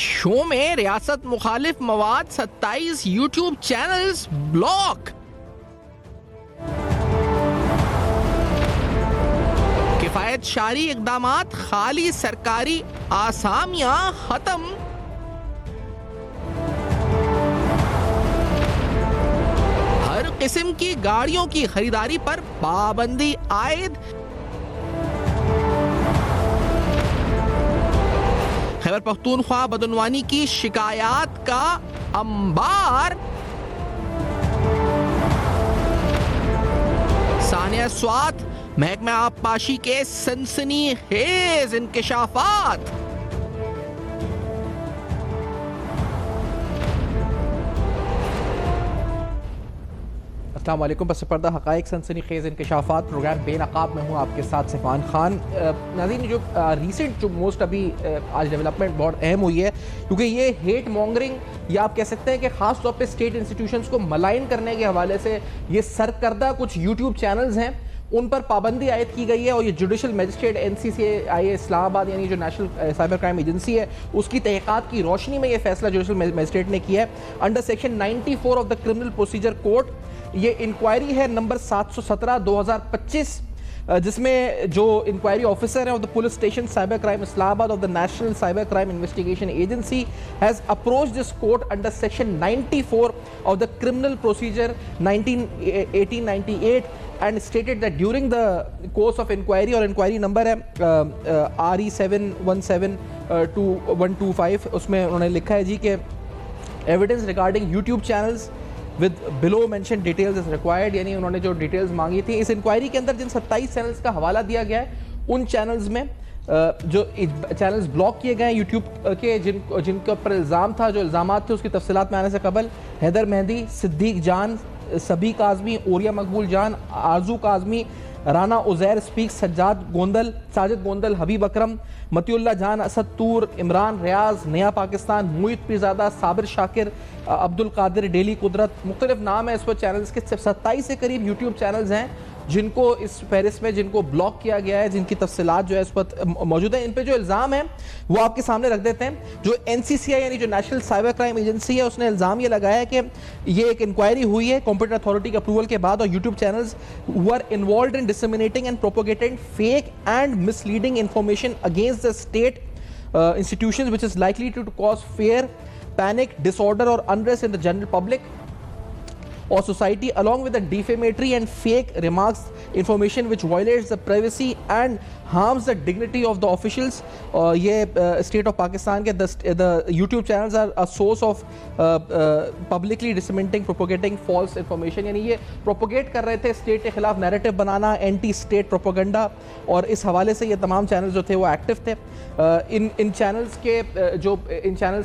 شو میں ریاست مخالف مواد 27 یوٹیوب چینلز بلاک. کفایت شاری اقدامات خالی سرکاری آسامیاں ختم. ہر قسم کی گاڑیوں کی خریداری پر پابندی عائد. خیبر پختونخوا بدعنوانی کی شکایات کا انبار. ثانیہ سوات محکمہ آبپاشی کے سنسنی خیز انکشافات. السلام علیکم. پس پردہ حقائق سنسنی خیز انکشافات پروگرام بے نقاب میں ہوں آپ کے ساتھ سفان خان. ناظرین جو ریسنٹ جو موسٹ ابھی آج ڈیولپمنٹ بہت اہم ہوئی ہے کیونکہ یہ ہیٹ مانگرنگ یا آپ کہہ سکتے ہیں کہ خاص طور پہ اسٹیٹ انسٹیٹیوشنز کو ملائن کرنے کے حوالے سے یہ سرکردہ کچھ یوٹیوب چینلز ہیں ان پر پابندی عائد کی گئی ہے. اور یہ جوڈیشل میجسٹریٹ NCCI اسلام آباد یعنی جو نیشنل سائبر کرائم ایجنسی ہے اس کی تحقیقات کی روشنی میں یہ فیصلہ جوڈیشل میجسٹریٹ نے کیا ہے. Under section 94 of the criminal procedure code یہ انکوائری ہے نمبر 717/2025 جس میں جو انکوائری آفیسر ہیں of the police station cyber crime Islamabad of the national cyber crime investigation agency has approach this court under section 94 of the criminal procedure 1898 and stated that during the course of inquiry اور inquiry number ہے RE 717-125 اس میں انہوں نے لکھا ہے جی کہ evidence regarding YouTube channels with below mentioned details is required. یعنی انہوں نے جو ڈیٹیلز مانگی تھی اس انکوائری کے اندر جن 27 چینلز کا حوالہ دیا گیا ہے ان چینلز میں جو چینلز بلاک کیے گئے ہیں یوٹیوب کے جن کے اوپر الزام تھا جو الزامات تھے اس کی تفصیلات میں آنے سے قبل حیدر مہدی، صدیق جان، سبی کاظمی، اوریا مقبول جان، آرزو کاظمی، رانا عزیر اسپیک، ساجد گوندل، حبیب اکرم، متی اللہ جان، اسد طور، عمران ریاض، نیا پاکستان، مویت پیرزادہ، صابر شاکر، عبد القادر، ڈیلی قدرت، مختلف نام ہے اس پر چینلز کے 27 سے قریب یوٹیوب چینلز ہیں جن کو اس فہرست میں جن کو بلاک کیا گیا ہے جن کی تفصیلات جو ہے اس پر موجود ہیں. ان پہ جو الزام ہیں وہ آپ کے سامنے رکھ دیتے ہیں. جو NCCI یعنی جو نیشنل سائبر کرائم ایجنسی ہے اس نے الزام یہ لگایا ہے کہ یہ ایک انکوائری ہوئی ہے کمپیٹنٹ اتھارٹی کے اپروول کے بعد اور YouTube channels were involved in disseminating and propagating fake and misleading information against the state institutions which is likely to cause fear, panic, disorder or unrest in the general public or society along with the defamatory and fake remarks, information which violates the privacy and harms the dignity of the officials. یہ state of Pakistan کے the YouTube channels are a source of publicly disseminating, propagating false information. یعنی یہ propagate کر رہے تھے state کے خلاف narrative بنانا، anti state propaganda اور اس حوالے سے یہ تمام چینلز جو تھے وہ ایکٹیو تھے. ان چینلز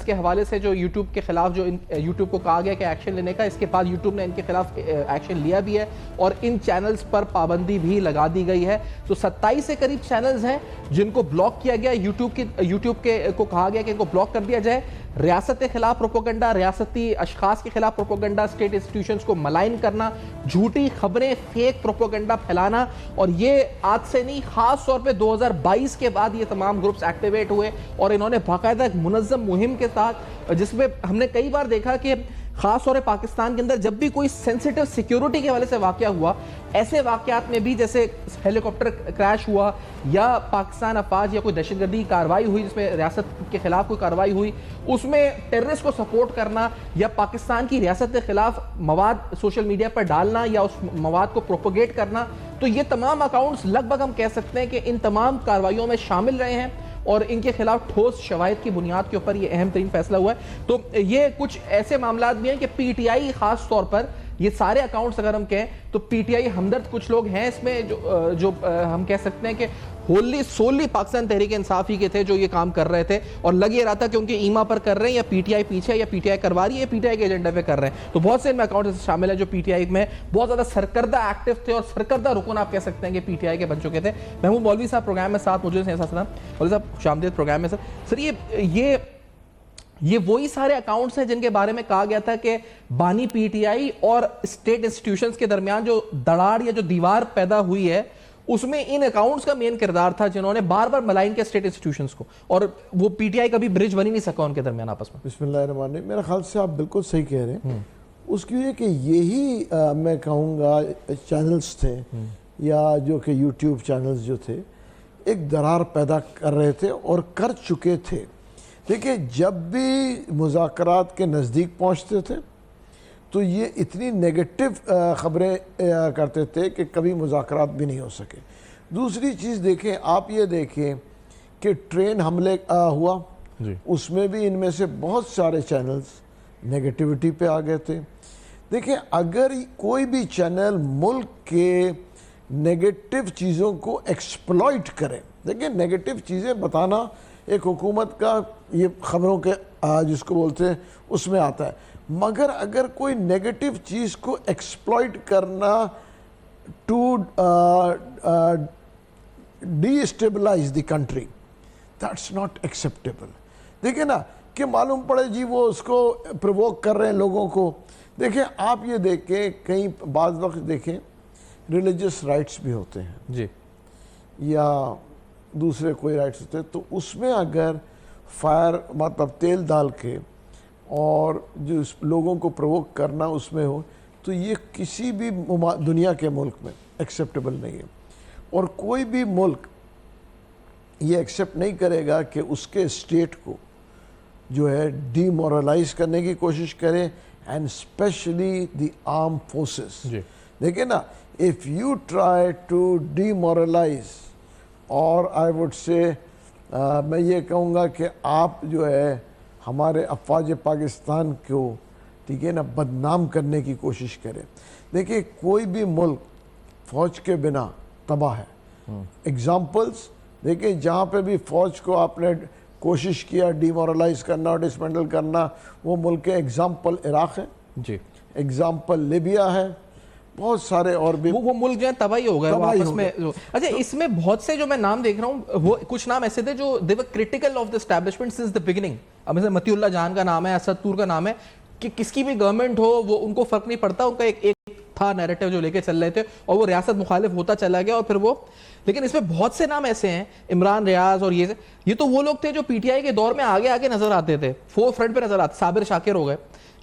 کے حوالے سے جو یوٹیوب کے خلاف جو یوٹیوب کو کہا گیا کہ ایکشن لینے کا اس کے بعد یوٹیوب نے ان کے خلاف ایکشن لیا بھی ہے اور ان چینلز پر پابندی بھی لگا دی گئی ہے. تو 27 سے قریب چینلز ہیں جن کو بلاک کیا گیا. یوٹیوب کو کہا گیا کہ ان کو بلاک کر دیا جائے. ریاست کے خلاف پروپیگنڈا، ریاستی اشخاص کے خلاف پروپیگنڈا، اسٹیٹ انسٹیٹیوشنز کو ملائن کرنا، جھوٹی خبریں، فیک پروپیگنڈا پھیلانا. اور یہ آج سے نہیں، خاص طور پہ 2022 کے بعد یہ تمام گروپس ایکٹیویٹ ہوئے اور انہوں نے باقاعدہ ایک منظم مہم کے تحت جس میں ہم نے کئی بار دیکھا کہ خاص طور پہ پاکستان کے اندر جب بھی کوئی سینسیٹیو سیکیورٹی کے حوالے سے واقعہ ہوا ایسے واقعات میں بھی جیسے ہیلی کاپٹر کریش ہوا یا پاکستان افواج یا کوئی دہشت گردی کارروائی ہوئی جس میں ریاست کے خلاف کوئی کارروائی ہوئی اس میں ٹیررسٹ کو سپورٹ کرنا یا پاکستان کی ریاست کے خلاف مواد سوشل میڈیا پر ڈالنا یا اس مواد کو پروپوگیٹ کرنا، تو یہ تمام اکاؤنٹس لگ بھگ ہم کہہ سکتے ہیں کہ ان تمام کارروائیوں میں شامل رہے ہیں اور ان کے خلاف ٹھوس شواہد کی بنیاد کے اوپر یہ اہم ترین فیصلہ ہوا ہے. تو یہ کچھ ایسے معاملات بھی ہیں کہ PTI خاص طور پر یہ سارے اکاؤنٹس اگر ہم کہیں تو PTI ہمدرد کچھ لوگ ہیں اس میں جو ہم کہہ سکتے ہیں کہ ہوللی سوللی پاکستان تحریک انصاف ہی کے تھے جو یہ کام کر رہے تھے اور لگ یہ رہا تھا کہ ان کے ایما پر کر رہے ہیں یا PTI پیچھے یا PTI کروا رہی ہے یا PTI کے ایجنڈے پہ کر رہے ہیں. تو بہت سے ان میں اکاؤنٹس شامل ہیں جو PTI میں بہت زیادہ سرکردہ ایکٹیو تھے اور سرکردہ رکن آپ کہہ سکتے ہیں کہ PTI کے بن چکے تھے. محمود مولوی صاحب پروگرام میں ساتھ موجود ہیں. مولوی صاحب خوش آمدید پروگرام میں. سر یہ وہی سارے اکاؤنٹس ہیں جن کے بارے میں کہا گیا تھا کہ بانی PTI اور اسٹیٹ انسٹیٹیوشنز کے درمیان جو دراڑ یا جو دیوار پیدا ہوئی ہے اس میں ان اکاؤنٹس کا مین کردار تھا جنہوں نے بار بار ملائن کیا اسٹیٹ انسٹیٹیوشنز کو, اور وہ پی ٹی آئی کا بھی برج بن ہی نہیں سکا ان کے درمیان آپس میں. بسم اللہ الرحمن الرحیم. میرے خیال سے آپ بالکل صحیح کہہ رہے ہیں. اس کی وجہ کہ یہی میں کہوں گا چینلز تھے یا جو کہ یوٹیوب چینلز جو تھے ایک درار پیدا کر رہے تھے اور کر چکے تھے. دیکھیں جب بھی مذاکرات کے نزدیک پہنچتے تھے تو یہ اتنی نیگیٹو خبریں کرتے تھے کہ کبھی مذاکرات بھی نہیں ہو سکے. دوسری چیز دیکھیں, آپ یہ دیکھیں کہ ٹرین حملے ہوا, اس میں بھی ان میں سے بہت سارے چینلز نیگیٹیوٹی پہ آ گئے تھے. دیکھیں اگر کوئی بھی چینل ملک کے نیگیٹو چیزوں کو ایکسپلائٹ کرے, دیکھیں نیگیٹو چیزیں بتانا ایک حکومت کا یہ خبروں کے جس کو بولتے ہیں اس میں آتا ہے, مگر اگر کوئی نیگیٹو چیز کو ایکسپلائٹ کرنا to destabilize the country, that's not acceptable. دیکھیں نا کہ معلوم پڑے جی وہ اس کو پرووک کر رہے ہیں لوگوں کو. دیکھیں آپ یہ دیکھیں کہیں بعض وقت دیکھیں ریلیجس رائٹس بھی ہوتے ہیں جی, یا دوسرے کوئی رائٹس ہوتے ہیں, تو اس میں اگر فائر مطلب تیل ڈال کے اور جو لوگوں کو پرووک کرنا اس میں ہو, تو یہ کسی بھی دنیا کے ملک میں ایکسیپٹیبل نہیں ہے. اور کوئی بھی ملک یہ ایکسیپٹ نہیں کرے گا کہ اس کے اسٹیٹ کو جو ہے ڈی مورلائز کرنے کی کوشش کرے, and specially the arm forces. دیکھیں نا, if you try to demoralize, اور I would say میں یہ کہوں گا کہ آپ جو ہے ہمارے افواج پاکستان کو ٹھیک ہے نا بدنام کرنے کی کوشش کریں. دیکھیں کوئی بھی ملک فوج کے بنا تباہ ہے. ایگزامپلز دیکھیں جہاں پہ بھی فوج کو آپ نے کوشش کیا ڈیمورلائز کرنا اور ڈسمینٹل کرنا, وہ ملک ایگزامپل عراق ہے جی, ایگزامپل لیبیا ہے, بہت سارے اور بھی وہ ملک جو ہے تباہی ہو گئے واپس میں. اچھا اس میں بہت سے جو میں نام دیکھ رہا ہوں, وہ کچھ نام ایسے تھے جو they were critical of the establishment since the beginning. اب مثلا متی اللہ جان کا نام ہے, اسد طور کا نام ہے, کہ کس کی بھی گورنمنٹ ہو وہ ان کو فرق نہیں پڑتا, ان کا ایک تھا نیریٹو جو لے کے چل رہے تھے, اور وہ ریاست مخالف ہوتا چلا گیا, اور پھر وہ. لیکن اس میں بہت سے نام ایسے ہیں, عمران ریاض اور یہ تو وہ لوگ تھے جو پی ٹی آئی کے دور میں آگے آگے نظر آتے تھے, فور فرنٹ پہ نظر آتے. صابر شاکر ہو گئے,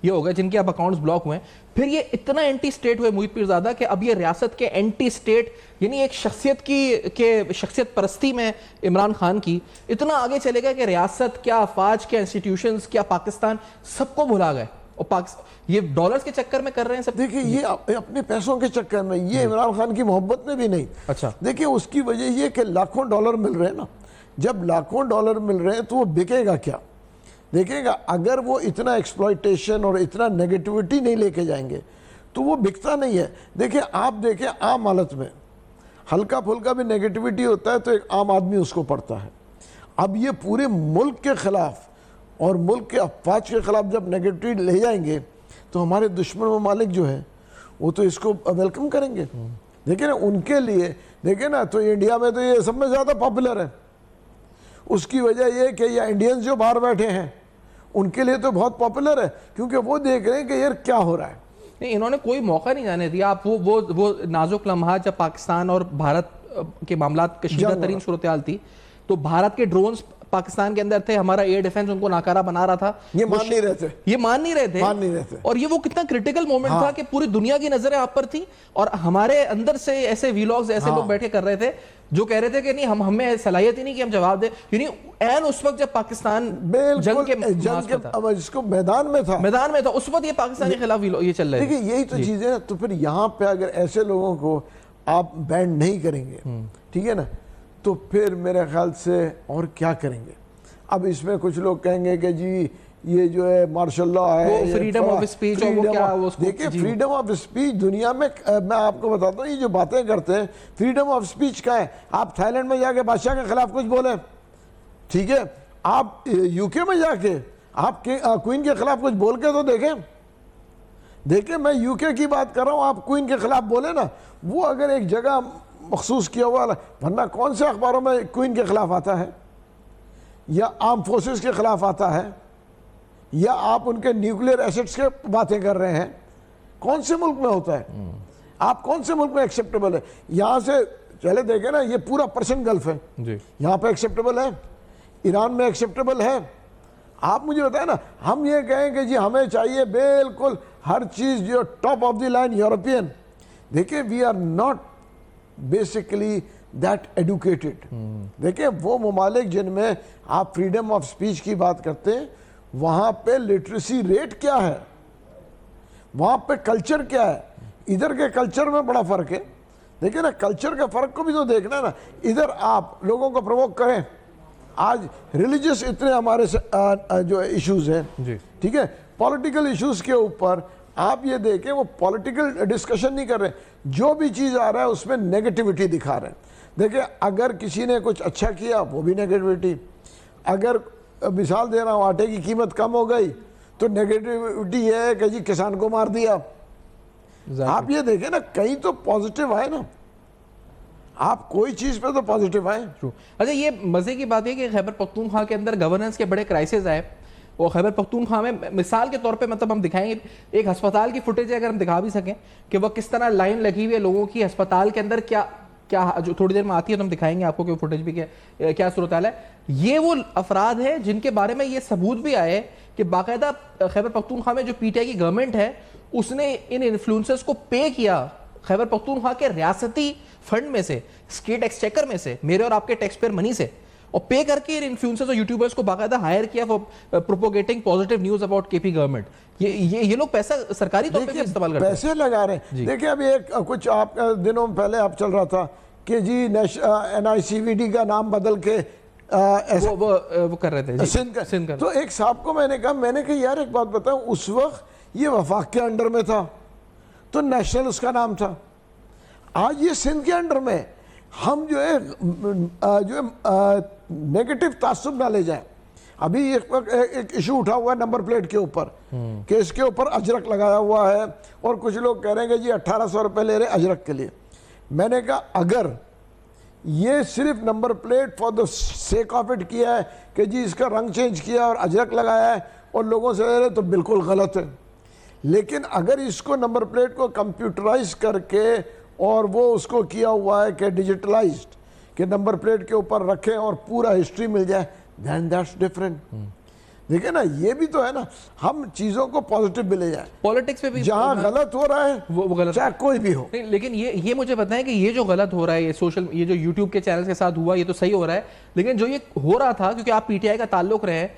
یہ ہو گئے جن کے اب اکاؤنٹس بلاک ہوئے ہیں. پھر یہ اتنا اینٹی اسٹیٹ ہوئے محیط پیرزادہ کہ اب یہ ریاست کے اینٹی اسٹیٹ, یعنی ایک شخصیت پرستی میں عمران خان کی اتنا آگے چلے گئے کہ ریاست کیا, افواج کیا, انسٹیٹیوشنز کیا, پاکستان سب کو بھلا گئے. اور یہ ڈالرز کے چکر میں کر رہے ہیں سب. دیکھیں یہ اپنے پیسوں کے چکر میں, یہ عمران خان کی محبت میں بھی نہیں. اچھا دیکھیں اس کی وجہ یہ کہ لاکھوں ڈالر مل رہے ہیں نا, جب لاکھوں ڈالر مل رہے ہیں تو وہ بکے گا کیا؟ دیکھیں گا اگر وہ اتنا ایکسپلائٹیشن اور اتنا نیگیٹیوٹی نہیں لے کے جائیں گے تو وہ بکتا نہیں ہے. دیکھیں آپ دیکھیں عام حالت میں ہلکا پھلکا بھی نیگیٹیوٹی ہوتا ہے تو ایک عام آدمی اس کو پڑھتا ہے. اب یہ پورے ملک کے خلاف اور ملک کے افواج کے خلاف جب نیگیٹیوٹی لے جائیں گے تو ہمارے دشمن ممالک جو ہیں وہ تو اس کو ویلکم کریں گے. دیکھیں نا ان کے لیے, دیکھیں نا تو انڈیا میں تو یہ سب میں زیادہ پاپولر ہے. اس کی وجہ یہ کہ یہ انڈینز جو باہر بیٹھے ہیں ان کے لیے تو بہت پاپولر ہے, کیونکہ وہ دیکھ رہے ہیں کہ یار کیا ہو رہا ہے. نہیں, انہوں نے کوئی موقع نہیں جانے دیا. آپ وہ نازک لمحات جب پاکستان اور بھارت کے معاملات کشیدہ ترین صورتحال تھی, تو بھارت کے ڈرونز پاکستان کے اندر تھے, ہمارا ایئر ڈیفنس ان کو ناکارہ بنا رہا تھا, یہ مان نہیں رہے تھے. اور یہ وہ کتنا کرٹیکل مومنٹ تھا کہ پوری دنیا کی نظریں آپ پر تھی, اور ہمارے اندر سے ایسے ویلاگز ایسے لوگ بیٹھے کر رہے تھے جو کہہ رہے تھے کہ نہیں ہمیں صلاحیت ہی نہیں کہ ہم جواب دیں. یعنی این اس وقت جب پاکستان جنگ کے جس کو میدان میں تھا اس وقت یہ پاکستان کے خلاف یہ چل رہے تھے. دیکھیں یہی تو چیزیں نا, تو پھر یہاں پہ اگر ایسے لوگوں کو آپ بینڈ نہیں کریں گے ٹھیک ہے نا, تو پھر میرے خیال سے اور کیا کریں گے. اب اس میں کچھ لوگ کہیں گے کہ جی یہ جو ہے مارشل لا ہے, فریڈم آف اسپیچ, دیکھیں فریڈم آف اسپیچ دنیا میں میں آپ کو بتاتا ہوں یہ جو باتیں کرتے ہیں فریڈم آف اسپیچ کا ہے. آپ تھائی لینڈ میں جا کے بادشاہ کے خلاف کچھ بولیں ٹھیک ہے, آپ یو کے میں جا کے آپ کوئین کے خلاف کچھ بول کے تو دیکھیں میں یو کے کی بات کر رہا ہوں, آپ کوئین کے خلاف بولیں نا, وہ اگر ایک جگہ مخصوص کیا ہوا, ورنہ کون سے اخباروں میں کوئین کے خلاف آتا ہے, یا آرم فورسز کے خلاف آتا ہے, یا آپ ان کے نیوکلیئر ایسٹس کے باتیں کر رہے ہیں, کون سے ملک میں ہوتا ہے؟ آپ کون سے ملک میں ایکسیپٹیبل ہے؟ یہاں سے چلے دیکھیں نا یہ پورا پرشین گلف ہے جی یہاں پہ ایکسیپٹیبل ہے, ایران میں ایکسیپٹیبل ہے. آپ مجھے بتائیں نا, ہم یہ کہیں کہ جی ہمیں چاہیے بالکل ہر چیز جو top of the line European. دیکھیں we are not basically that advocated. دیکھیں وہ ممالک جن میں آپ فریڈم آف اسپیچ کی بات کرتے ہیں, وہاں پہ لٹریسی ریٹ کیا ہے, وہاں پہ کلچر کیا ہے. ادھر کے کلچر میں بڑا فرق ہے. دیکھیں نا کلچر کے فرق کو بھی تو دیکھنا ہے نا. ادھر آپ لوگوں کو پرووک کریں, آج ریلیجس اتنے ہمارے جو ایشوز ہیں, جی ٹھیک ہے, پولیٹیکل ایشوز کے اوپر آپ یہ دیکھیں وہ پولیٹیکل ڈسکشن نہیں کر رہے, جو بھی چیز آ رہا ہے اس میں نیگیٹیوٹی دکھا رہے ہیں. دیکھیں اگر کسی نے کچھ اچھا کیا وہ بھی نیگیٹیوٹی, اگر مثال دے رہا ہوں آٹے کی قیمت کم ہو گئی تو نیگیٹیوٹی یہ ہے کہ جی کسان کو مار دیا. آپ یہ دیکھیں نا کہیں تو پازیٹیو آئے نا, آپ کوئی چیز پہ تو پازیٹیو آئے. اچھا یہ مزے کی بات ہے کہ خیبر پختونخوا کے اندر گورننس کے بڑے کرائسس آئے, اور خیبر پختونخوا میں مثال کے طور پہ مطلب ہم دکھائیں گے ایک ہسپتال کی فوٹیج ہے, اگر ہم دکھا بھی سکیں کہ وہ کس طرح لائن لگی ہوئی ہے لوگوں کی ہسپتال کے اندر, کیا جو تھوڑی دیر میں آتی ہے تو ہم دکھائیں گے آپ کو کہ فوٹیج بھی کیا صورتحال ہے. یہ وہ افراد ہیں جن کے بارے میں یہ ثبوت بھی آئے کہ باقاعدہ خیبر پختونخوا میں جو پی ٹی آئی کی گورنمنٹ ہے اس نے ان انفلوئنسرز کو پے کیا خیبر پختونخوا کے ریاستی فنڈ میں سے, اسٹیٹ ایکسچیکر میں سے, میرے اور آپ کے ٹیکس پیئر منی سے, اور پے کر کے انفلوئنسرز اور یوٹیوبرز کو باقاعدہ ہائر کیا فار پروپوگیٹنگ پازیٹیو نیوز اباؤٹ کے پی گورنمنٹ. یہ لوگ پیسہ سرکاری طور پہ استعمال کرتے ہیں, پیسے لگا رہے ہیں. دیکھیں ابھی ایک کچھ آپ دنوں پہلے آپ چل رہا تھا کہ جی NICVD کا نام بدل کے وہ کر رہے تھے سندھ کا. تو ایک صاحب کو میں نے کہا یار ایک بات بتاؤں, اس وقت یہ وفاق کے انڈر میں تھا تو نیشنل اس کا نام تھا, آج یہ سندھ کے انڈر میں. ہم جو ہے نیگیٹو تعصب نہ لے جائیں. ابھی ایک ایشو اٹھا ہوا ہے نمبر پلیٹ کے اوپر کہ اس کے اوپر اجرک لگایا ہوا ہے, اور کچھ لوگ کہہ رہے ہیں کہ جی 1800 روپے لے رہے اجرک کے لیے. میں نے کہا اگر یہ صرف number plate for the sake of it کیا ہے کہ جی اس کا رنگ چینج کیا اور اجرک لگایا ہے اور لوگوں سے لے رہے تو بالکل غلط ہے. لیکن اگر اس کو نمبر پلیٹ کو کمپیوٹرائز کر کے اور وہ اس کو کیا ہوا ہے کہ ڈیجیٹلائزڈ کہ نمبر پلیٹ کے اوپر رکھیں اور پورا ہسٹری مل جائے, then that's different. دیکھیں نا یہ بھی تو ہے نا, ہم چیزوں کو پازیٹیو بھی لے جائیں. پالیٹکس پہ بھی جہاں غلط ہو رہا ہے وہ غلط, چاہے کوئی بھی ہو. لیکن یہ مجھے بتائیں کہ یہ جو غلط ہو رہا ہے یہ جو یوٹیوب کے چینل کے ساتھ ہوا یہ تو صحیح ہو رہا ہے, لیکن جو یہ ہو رہا تھا کیونکہ آپ پی ٹی آئی کا تعلق رہے ہیں,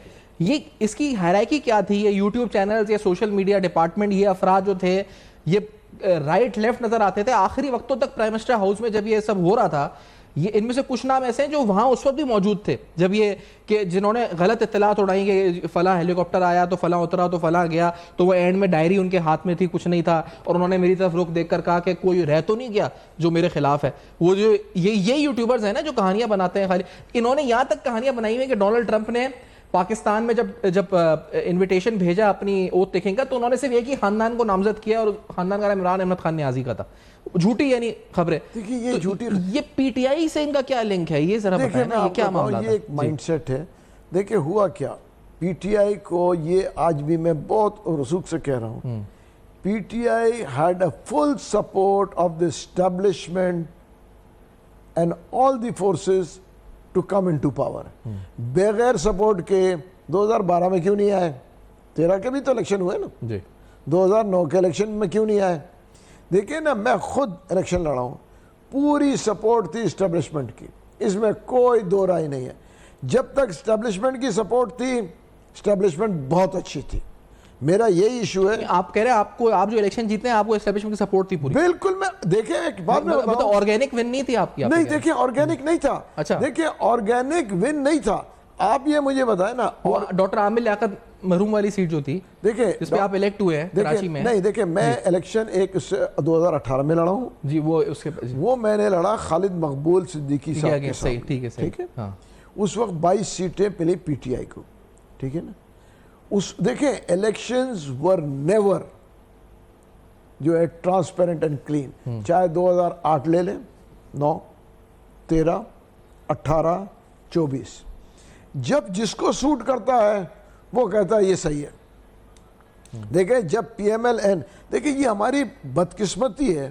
یہ اس کی ہائرارکی کیا تھی؟ یہ یوٹیوب چینلز یا سوشل میڈیا ڈپارٹمنٹ, یہ افراد جو تھے یہ رائٹ لیفٹ نظر آتے تھے. آخری وقتوں تک پرائم منسٹر ہاؤس میں جب یہ سب ہو رہا تھا, یہ ان میں سے کچھ نام ایسے ہیں جو وہاں اس وقت بھی موجود تھے جب یہ کہ جنہوں نے غلط اطلاعات اڑائیں کہ فلاں ہیلی کاپٹر آیا تو فلاں اترا تو فلاں گیا, تو وہ اینڈ میں ڈائری ان کے ہاتھ میں تھی, کچھ نہیں تھا, اور انہوں نے میری طرف رخ دیکھ کر کہا کہ کوئی رہ تو نہیں گیا جو میرے خلاف ہے. وہ جو یہ یوٹیوبرز ہیں نا جو کہانیاں بناتے ہیں خالی, انہوں نے یہاں تک کہانیاں بنائی ہوئی کہ ڈونلڈ ٹرمپ نے پاکستان میں جب انویٹیشن بھیجا اپنی اوت دیکھیں گا تو انہوں نے صرف ایک ہی خاندان کو نامزد کیا, اور خاندان کا نام عمران احمد خان نیازی کا تھا. جھوٹی یعنی خبریں. دیکھیے یہ جھوٹی, یہ پی ٹی آئی سے ان کا کیا لنک ہے, یہ ذرا بتائیں نا, یہ کیا معاملہ ہے؟ یہ ایک مائنڈ سیٹ ہے. دیکھیں ہوا کیا, پی ٹی آئی کو یہ آج بھی میں بہت رسوخ سے کہہ رہا ہوں, P T I had a full support of the establishment and all the forces to come into power. بغیر سپورٹ کے 2012 میں کیوں نہیں آئے؟ 13 کے بھی تو الیکشن ہوئے نا, جی 2009 کے الیکشن میں کیوں نہیں آئے؟ دیکھیں نا میں خود الیکشن لڑا ہوں, پوری سپورٹ تھی اسٹیبلشمنٹ کی, اس میں کوئی دو رائے نہیں ہے. جب تک اسٹیبلشمنٹ کی سپورٹ تھی, اسٹیبلشمنٹ بہت اچھی تھی. میرا یہی ایشو ہے. آپ کہہ رہے ہیں آپ جو الیکشن جیتے ہیں آپ کو اسٹیبلشمنٹ کی سپورٹ تھی پوری؟ بالکل. میں دیکھیں ایک بات میں بتاؤں, آرگینک ون نہیں تھی آپ کی؟ نہیں دیکھیں آرگینک نہیں تھا. اچھا دیکھیں آرگینک ون نہیں تھا. آپ یہ مجھے بتائیں نا, ڈاکٹر عامر لیاقت مرحوم والی سیٹ جو تھی دیکھیں جس پہ آپ الیکٹ ہوئے ہیں کراچی میں. نہیں دیکھیں میں الیکشن ایک 2018 میں لڑا ہوں جی, وہ میں نے لڑا خالد مقبول صدیقی صاحب کے ساتھ. ٹھیک ہے. اس وقت 22 سیٹیں پہلے پی ٹی آئی کو, ٹھیک ہے نا. دیکھیں الیکشنز ور نیور جو ہے ٹرانسپیرنٹ اینڈ کلین, چاہے 2008 لے لیں, 9, 13, 18, 24, جب جس کو سوٹ کرتا ہے وہ کہتا ہے یہ صحیح ہے. دیکھیں جب پی ایم ایل این, دیکھیں یہ ہماری بدقسمتی ہے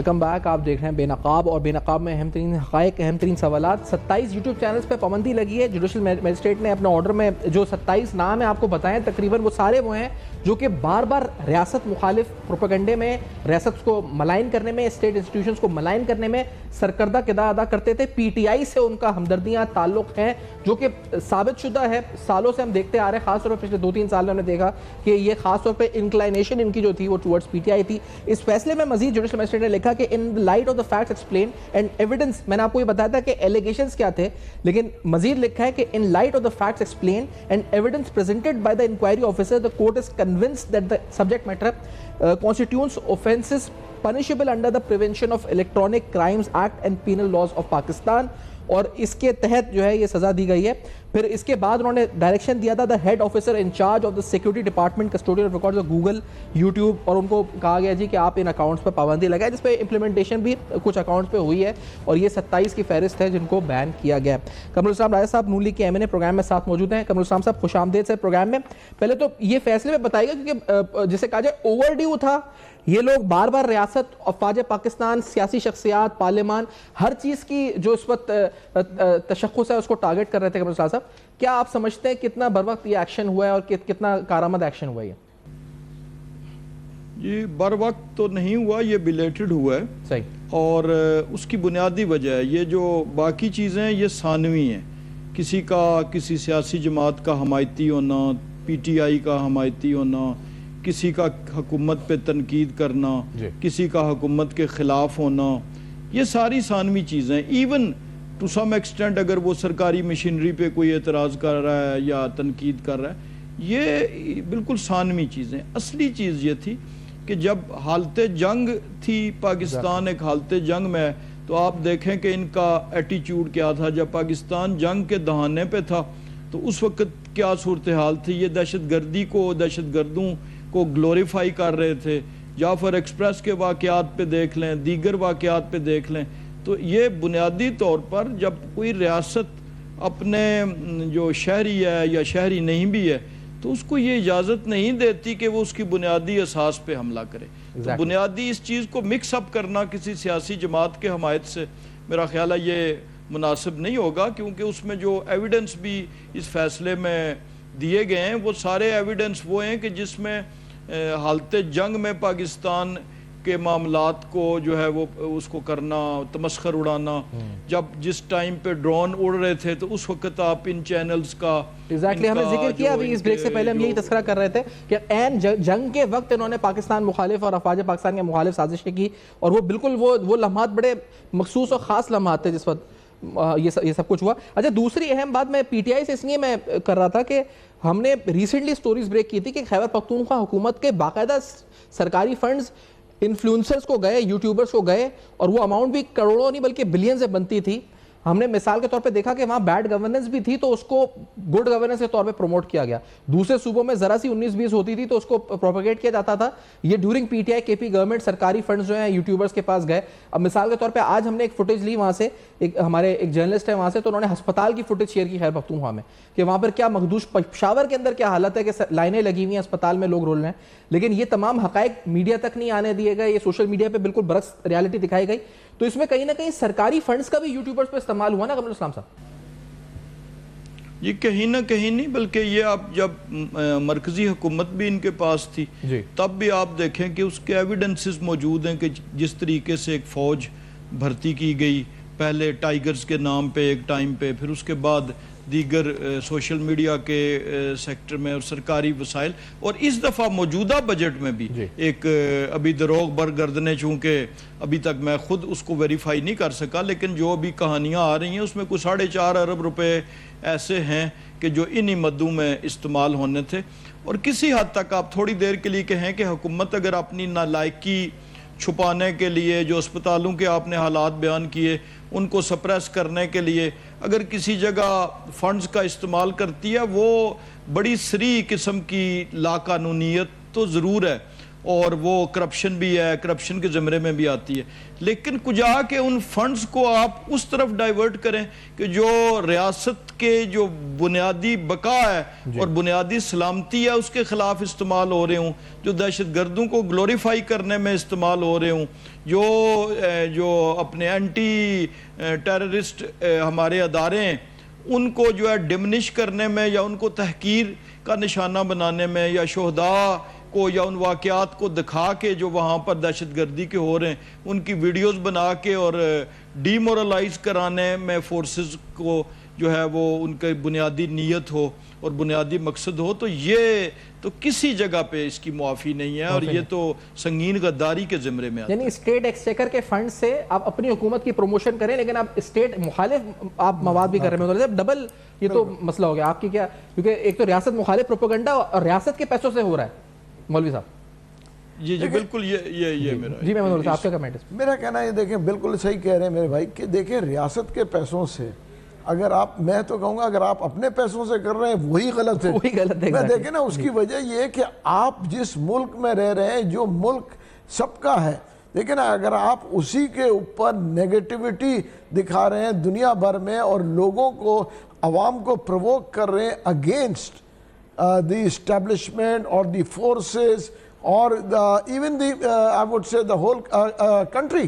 ویلکم بیک. آپ دیکھ رہے ہیں بے نقاب, اور بے نقاب میں اہم ترین حقائق, اہم ترین سوالات. 27 یوٹیوب چینلز پہ پابندی لگی ہے. جوڈیشل میجسٹریٹ نے اپنے آرڈر میں جو 27 نام ہیں آپ کو بتائیں, تقریباً وہ سارے وہ ہیں جو کہ بار بار ریاست مخالف پروپیگنڈے میں, ریاست کو ملائن کرنے میں, اسٹیٹ انسٹیٹیوشنز کو ملائن کرنے میں سرکردہ کردار ادا کرتے تھے. پی ٹی آئی سے ان کا ہمدردیاں, تعلق ہیں, جو کہ ثابت شدہ ہے. سالوں سے ہم دیکھتے آ رہے ہیں, خاص طور پر پچھلے 2-3 سال میں ہم نے دیکھا کہ یہ خاص طور پہ انکلائنیشن ان کی جو تھی وہ ٹورڈز پی ٹی آئی تھی. اس فیصلے میں مزید جوڈیشل میجسٹریٹ نے لکھا کہ in light of the facts explain and evidence, میں نے آپ کو یہ بتایا تھا کہ ایلیگیشنز کیا تھے, لیکن مزید لکھا ہے کہ in light of the facts explain and evidence presented by the enquiry officer, the court is convinced that the subject matter constitutes offences punishable under the Prevention of Electronic Crimes Act and Penal Laws of Pakistan, اور اس کے تحت جو ہے یہ سزا دی گئی ہے. پھر اس کے بعد انہوں نے ڈائریکشن دیا تھا the head officer in charge of the security department custodian of records of Google, YouTube, اور ان کو کہا گیا جی کہ آپ ان اکاؤنٹس پہ پابندی لگائیں, جس پہ امپلیمنٹیشن بھی کچھ اکاؤنٹس پہ ہوئی ہے, اور یہ 27 کی فہرست ہے جن کو بین کیا گیا. کمرل اسلام راجہ صاحب نون لیگ کے ایم این اے پروگرام میں ساتھ موجود ہیں. کمرل اسلام صاحب خوش آمدید سے پروگرام میں. پہلے تو یہ فیصلے میں بتائیے گا, کیونکہ جسے کہا جائے اوور ڈیو تھا, یہ لوگ بار بار ریاست, افواج پاکستان, سیاسی شخصیات, پارلیمان, ہر چیز کی جو اس وقت تشخص ہے اس کو ٹارگٹ کر رہے تھے. کمرل صاحب, کیا آپ سمجھتے ہیں کتنا بر وقت یہ ایکشن ہوا ہے اور کتنا کارآمد ایکشن ہوا ہے؟ یہ بر وقت تو نہیں ہوا, یہ بیلیٹڈ ہوا ہے. صحیح. اور اس کی بنیادی وجہ ہے یہ جو باقی چیزیں ہیں یہ ثانوی ہیں. کسی کا کسی سیاسی جماعت کا حمایتی ہونا, پی ٹی آئی کا حمایتی ہونا, کسی کا حکومت پہ تنقید کرنا, کسی کا حکومت کے خلاف ہونا, یہ ساری ثانوی چیزیں. ایون ٹو سم ایکسٹینٹ اگر وہ سرکاری مشینری پہ کوئی اعتراض کر رہا ہے یا تنقید کر رہا ہے, یہ بالکل ثانوی چیزیں. اصلی چیز یہ تھی کہ جب حالت جنگ تھی پاکستان, ایک حالت جنگ میں, تو آپ دیکھیں کہ ان کا ایٹیچیوڈ کیا تھا. جب پاکستان جنگ کے دہانے پہ تھا تو اس وقت کیا صورتحال تھی. یہ دہشت گردی کو, دہشت گردوں کو گلوریفائی کر رہے تھے. جعفر ایکسپریس کے واقعات پہ دیکھ لیں, دیگر واقعات پہ دیکھ لیں. تو یہ بنیادی طور پر جب کوئی ریاست اپنے جو شہری ہے یا شہری نہیں بھی ہے تو اس کو یہ اجازت نہیں دیتی کہ وہ اس کی بنیادی اساس پہ حملہ کرے. تو بنیادی اس چیز کو مکس اپ کرنا کسی سیاسی جماعت کے حمایت سے میرا خیال ہے یہ مناسب نہیں ہوگا, کیونکہ اس میں جو ایویڈنس بھی اس فیصلے میں دیے گئے ہیں وہ سارے ایویڈنس وہ ہیں کہ جس میں حالت جنگ میں پاکستان کے معاملات کو جو ہے وہ اس کو کرنا, تمسخر اڑانا. جب جس ٹائم پہ ڈرون اڑ رہے تھے تو اس وقت آپ ان چینلز کا ایگزیکٹلی ہم نے ذکر کیا ابھی اس بریک سے پہلے, ہم یہی تذکرہ کر رہے تھے کہ این جنگ کے وقت انہوں نے پاکستان مخالف اور افواج پاکستان کے مخالف سازشیں کی, اور وہ بالکل وہ لمحات بڑے مخصوص اور خاص لمحات تھے جس وقت یہ سب کچھ ہوا. اچھا, دوسری اہم بات میں پی ٹی آئی سے اس لیے میں کر رہا تھا کہ ہم نے ریسنٹلی سٹوریز بریک کی تھی کہ خیبر پختونخوا حکومت کے باقاعدہ سرکاری فنڈز انفلوئنسرز کو گئے, یوٹیوبرز کو گئے, اور وہ اماؤنٹ بھی کروڑوں نہیں بلکہ بلین سے بنتی تھی. ہم نے مثال کے طور پہ دیکھا کہ وہاں بیڈ گورننس بھی تھی تو اس کو گڈ گورننس کے طور پہ پروموٹ کیا گیا. دوسرے صوبوں میں ذرا سی 19-20 ہوتی تھی تو اس کو پروپیگیٹ کیا جاتا تھا. یہ ڈیورنگ پی ٹی آئی کے پی گورنمنٹ سرکاری فنڈز جو ہیں یوٹیوبرز کے پاس گئے. اب مثال کے طور پہ آج ہم نے ایک فوٹیج لی وہاں سے, ہمارے ایک جرنلسٹ ہے وہاں سے, تو انہوں نے ہسپتال کی فوٹیج شیئر کی خیبر پختونخوا میں کہ وہاں پر کیا مخدوش, پشاور کے اندر کیا حالت ہے کہ لائنیں لگی ہوئی ہیں اسپتال میں, لوگ رول رہے ہیں. لیکن یہ تمام حقائق میڈیا تک نہیں آنے دیے گئے, یہ سوشل میڈیا پہ بالکل برعکس ریالٹی دکھائی گئی. تو اس میں کہیں نہ کہیں سرکاری فنڈز کا بھی یوٹیوبرز پہ استعمال ہوا نا کمرل اسلام صاحب؟ یہ کہیں نہ کہیں نہیں, بلکہ یہ آپ جب مرکزی حکومت بھی ان کے پاس تھی تب بھی آپ دیکھیں کہ اس کے ایویڈنسز موجود ہیں کہ جس طریقے سے ایک فوج بھرتی کی گئی, پہلے ٹائیگرز کے نام پہ ایک ٹائم پہ, پھر اس کے بعد دیگر سوشل میڈیا کے سیکٹر میں اور سرکاری وسائل, اور اس دفعہ موجودہ بجٹ میں بھی ایک ابھی دروغ برگردنے, چونکہ ابھی تک میں خود اس کو ویریفائی نہیں کر سکا, لیکن جو ابھی کہانیاں آ رہی ہیں اس میں کوئی 4.5 ارب روپے ایسے ہیں کہ جو انہی مدوں میں استعمال ہونے تھے. اور کسی حد تک آپ تھوڑی دیر کے لیے کہیں کہ حکومت اگر اپنی نالائکی چھپانے کے لیے, جو اسپتالوں کے آپ نے حالات بیان کیے ان کو سپریس کرنے کے لیے اگر کسی جگہ فنڈز کا استعمال کرتی ہے, وہ بڑی سری قسم کی لاقانونیت تو ضرور ہے. اور وہ کرپشن بھی ہے, کرپشن کے زمرے میں بھی آتی ہے, لیکن کجا کے ان فنڈز کو آپ اس طرف ڈائیورٹ کریں کہ جو ریاست کے جو بنیادی بقا ہے اور بنیادی سلامتی ہے اس کے خلاف استعمال ہو رہے ہوں, جو دہشت گردوں کو گلوریفائی کرنے میں استعمال ہو رہے ہوں, جو اپنے اینٹی ٹیررسٹ ہمارے ادارے ہیں ان کو جو ہے ڈمنش کرنے میں یا ان کو تحقیر کا نشانہ بنانے میں, یا شہداء کو یا ان واقعات کو دکھا کے جو وہاں پر دہشت گردی کے ہو رہے ہیں ان کی ویڈیوز بنا کے اور ڈی مورلائز کرانے میں فورسز کو جو ہے وہ ان کے بنیادی نیت ہو اور بنیادی مقصد ہو, تو یہ تو کسی جگہ پہ اس کی معافی نہیں ہے, اور یہ تو سنگین غداری کے زمرے میں آتا ہے. یعنی اسٹیٹ ایکسچیکر کے فنڈ سے آپ اپنی حکومت کی پروموشن کریں لیکن آپ اسٹیٹ مخالف آپ مواد بھی کر رہے ہیں, ڈبل یہ تو مسئلہ ہو گیا آپ کی. کیا کیونکہ ایک تو ریاست مخالف پروپیگنڈا اور ریاست کے پیسوں سے ہو رہا ہے. مولوی صاحب جی بالکل یہ میرا جی میں مولوی صاحب آپ کا کمنٹ ہے. میرا کہنا یہ دیکھیں بالکل صحیح کہہ رہے ہیں میرے بھائی کہ دیکھیں ریاست کے پیسوں سے اگر آپ, میں تو کہوں گا اگر آپ اپنے پیسوں سے کر رہے ہیں وہی غلط ہے. میں دیکھیں نا اس کی وجہ یہ ہے کہ آپ جس ملک میں رہ رہے ہیں, جو ملک سب کا ہے, دیکھیں نا اگر آپ اسی کے اوپر نیگیٹیوٹی دکھا رہے ہیں دنیا بھر میں اور لوگوں کو, عوام کو پرووک کر رہے ہیں اگینسٹ دی اسٹیبلشمنٹ اور دی فورسز اور even the I would say the whole country,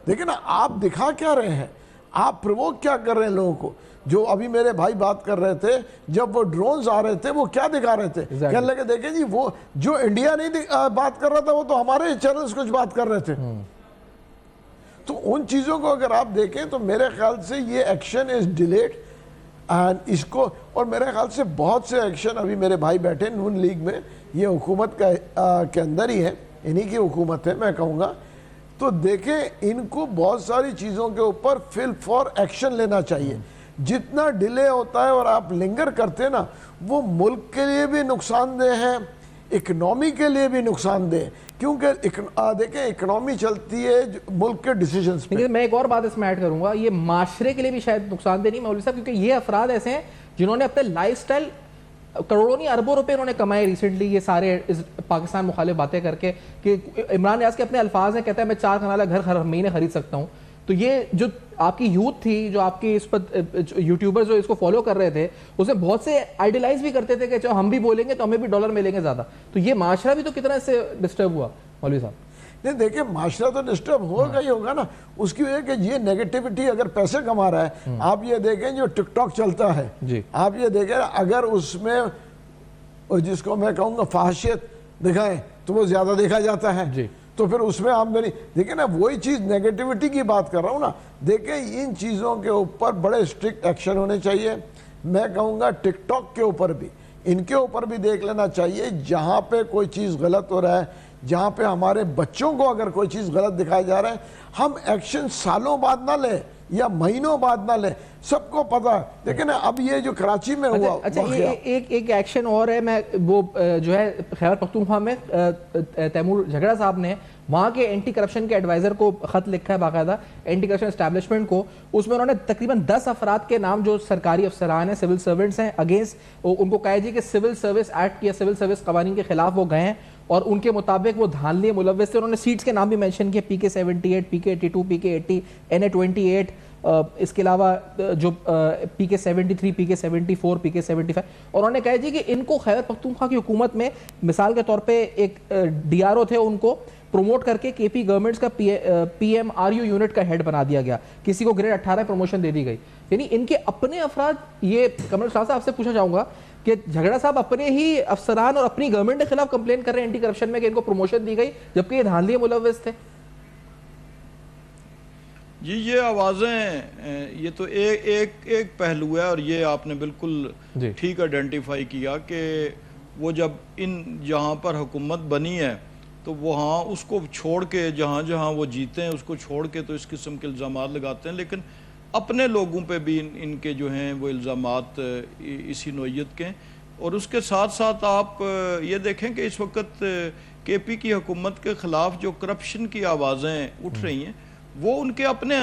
دیکھیں نا آپ دکھا کیا رہے ہیں, آپ پرووک کیا کر رہے ہیں لوگوں کو. جو ابھی میرے بھائی بات کر رہے تھے جب وہ ڈرونز آ رہے تھے وہ کیا دکھا رہے تھے, کہنے لگے دیکھیں جی وہ جو انڈیا نہیں بات کر رہا تھا وہ تو ہمارے چینلز کچھ بات کر رہے تھے. تو ان چیزوں کو اگر آپ دیکھیں تو میرے خیال سے یہ ایکشن از ڈیلیڈ اینڈ اس کو, اور میرے خیال سے بہت سے ایکشن ابھی میرے بھائی بیٹھے نون لیگ میں, یہ حکومت کے اندر ہی ہے, انہی کی حکومت ہے میں کہوں گا, تو دیکھیں ان کو بہت ساری چیزوں کے اوپر فل فور ایکشن لینا چاہیے. جتنا ڈیلے ہوتا ہے اور آپ لنگر کرتے ہیں نا وہ ملک کے لیے بھی نقصان دہ ہے, اکنامی کے لیے بھی نقصان دہ, کیونکہ دیکھیں اکنامی چلتی ہے ملک کے ڈیسیجنز پہ. میں ایک اور بات اس میں ایڈ کروں گا, یہ معاشرے کے لیے بھی شاید نقصان دہ نہیں مولوی صاحب, کیونکہ یہ افراد ایسے ہیں جنہوں نے اپنے لائف سٹائل کروڑوں نہیں اربوں روپے انہوں نے کمائے ریسنٹلی یہ سارے پاکستان مخالف باتیں کر کے, کہ عمران ریاض کے اپنے الفاظ ہیں, کہتا ہے میں 4 کنالہ گھر ہر مہینے خرید سکتا ہوں. تو یہ جو آپ کی یوتھ تھی, جو آپ کی اس پر یوٹیوبر جو اس کو فالو کر رہے تھے, اس میں بہت سے آئیڈیلائز بھی کرتے تھے کہ جو ہم بھی بولیں گے تو ہمیں بھی ڈالر ملیں گے زیادہ. تو یہ معاشرہ بھی تو کتنا اس سے ڈسٹرب ہوا مولوی صاحب. نہیں دیکھیں معاشرہ تو ڈسٹرب ہوگا ہی ہوگا نا, اس کی وجہ کہ یہ نیگیٹیوٹی اگر پیسے کما رہا ہے. آپ یہ دیکھیں جو ٹک ٹاک چلتا ہے, آپ یہ دیکھیں اگر اس میں جس کو میں کہوں گا فحاشیت دکھائیں تو وہ زیادہ دیکھا جاتا ہے, تو پھر اس میں آمدنی. دیکھیں نا وہی چیز نیگیٹیوٹی کی بات کر رہا ہوں نا, دیکھیں ان چیزوں کے اوپر بڑے اسٹرکٹ ایکشن ہونے چاہیے. میں کہوں گا ٹک ٹاک کے اوپر بھی, ان کے اوپر بھی دیکھ لینا چاہیے. جہاں پہ کوئی چیز غلط ہو رہا ہے, جہاں پہ ہمارے بچوں کو اگر کوئی چیز غلط دکھایا جا رہا ہے, ہم ایکشن سالوں بعد نہ لیں یا مہینوں بعد نہ لیں, سب کو پتا ہے. دیکھیں نا اب یہ جو کراچی میں ہوا, اچھا ایک ایکشن اور ہے, میں وہ جو ہے خیبر پختونخوا میں تیمور جھگڑا صاحب نے وہاں کے اینٹی کرپشن کے ایڈوائزر کو خط لکھا ہے باقاعدہ اینٹی کرپشن اسٹیبلشمنٹ کو. اس میں انہوں نے تقریباً 10 افراد کے نام جو سرکاری افسران ہیں, سول سرونٹس ہیں, اگینسٹ ان کو کہا جی کہ سول سروس ایکٹ یا سول سروس قوانین کے خلاف وہ گئے ہیں اور ان کے مطابق وہ دھاندلی ملوث تھے. انہوں نے سیٹس کے نام بھی مینشن کیے, PK78, PK82, PK80, NA28, اس کے علاوہ جو PK73, PK74, PK75. اور انہوں نے کہا جی کہ ان کو خیبر پختونخوا کی حکومت میں مثال کے طور پہ ایک DRO تھے, ان کو پروموٹ کر کے KP گورنمنٹس کا PMRU یونٹ کا ہیڈ بنا دیا گیا, کسی کو گریڈ 18 پروموشن دے دی گئی. یعنی ان کے اپنے افراد, یہ کمر شاہ صاحب سے پوچھنا چاہوں گا کہ جھگڑا صاحب اپنے ہی افسران اور اپنی گورنمنٹ کے خلاف کمپلین کر رہے ہیں اینٹی کرپشن میں کہ ان کو پروموشن دی گئی جبکہ یہ دھاندلی ملوث تھے. جی یہ آوازیں, یہ تو ایک پہلو ہے, اور یہ آپ نے بالکل ٹھیک آئیڈینٹیفائی کیا کہ وہ جب ان جہاں پر حکومت بنی ہے تو وہاں اس کو چھوڑ کے جہاں جہاں وہ جیتے ہیں اس کو چھوڑ کے تو اس قسم کے الزامات لگاتے ہیں, لیکن اپنے لوگوں پہ بھی ان کے جو ہیں وہ الزامات اسی نوعیت کے. اور اس کے ساتھ ساتھ آپ یہ دیکھیں کہ اس وقت KP کی حکومت کے خلاف جو کرپشن کی آوازیں اٹھ رہی ہیں وہ ان کے اپنے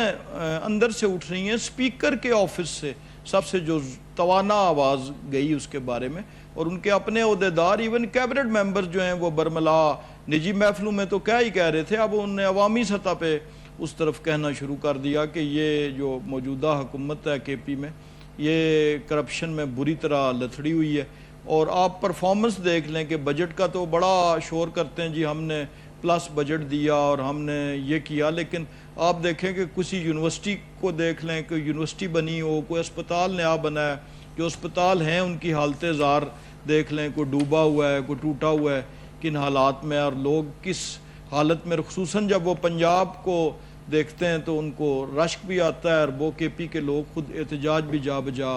اندر سے اٹھ رہی ہیں, اسپیکر کے آفس سے, سب سے جو توانا آواز گئی اس کے بارے میں، اور ان کے اپنے عہدیدار ایون کیبنٹ ممبر جو ہیں وہ برملا نجی محفلوں میں تو کیا ہی کہہ رہے تھے، اب انہوں نے عوامی سطح پہ اس طرف کہنا شروع کر دیا کہ یہ جو موجودہ حکومت ہے کے پی میں یہ کرپشن میں بری طرح لتھڑی ہوئی ہے. اور آپ پرفارمنس دیکھ لیں کہ بجٹ کا تو بڑا شور کرتے ہیں جی ہم نے پلس بجٹ دیا اور ہم نے یہ کیا، لیکن آپ دیکھیں کہ کسی یونیورسٹی کو دیکھ لیں کہ یونیورسٹی بنی ہو، کوئی اسپتال نیا بنا ہے، جو اسپتال ہیں ان کی حالت زار دیکھ لیں، کوئی ڈوبا ہوا ہے، کوئی ٹوٹا ہوا ہے، کن حالات میں اور لوگ کس حالت میں، خصوصاً جب وہ پنجاب کو دیکھتے ہیں تو ان کو رشک بھی آتا ہے، اور وہ کے پی کے لوگ خود احتجاج بھی جا بجا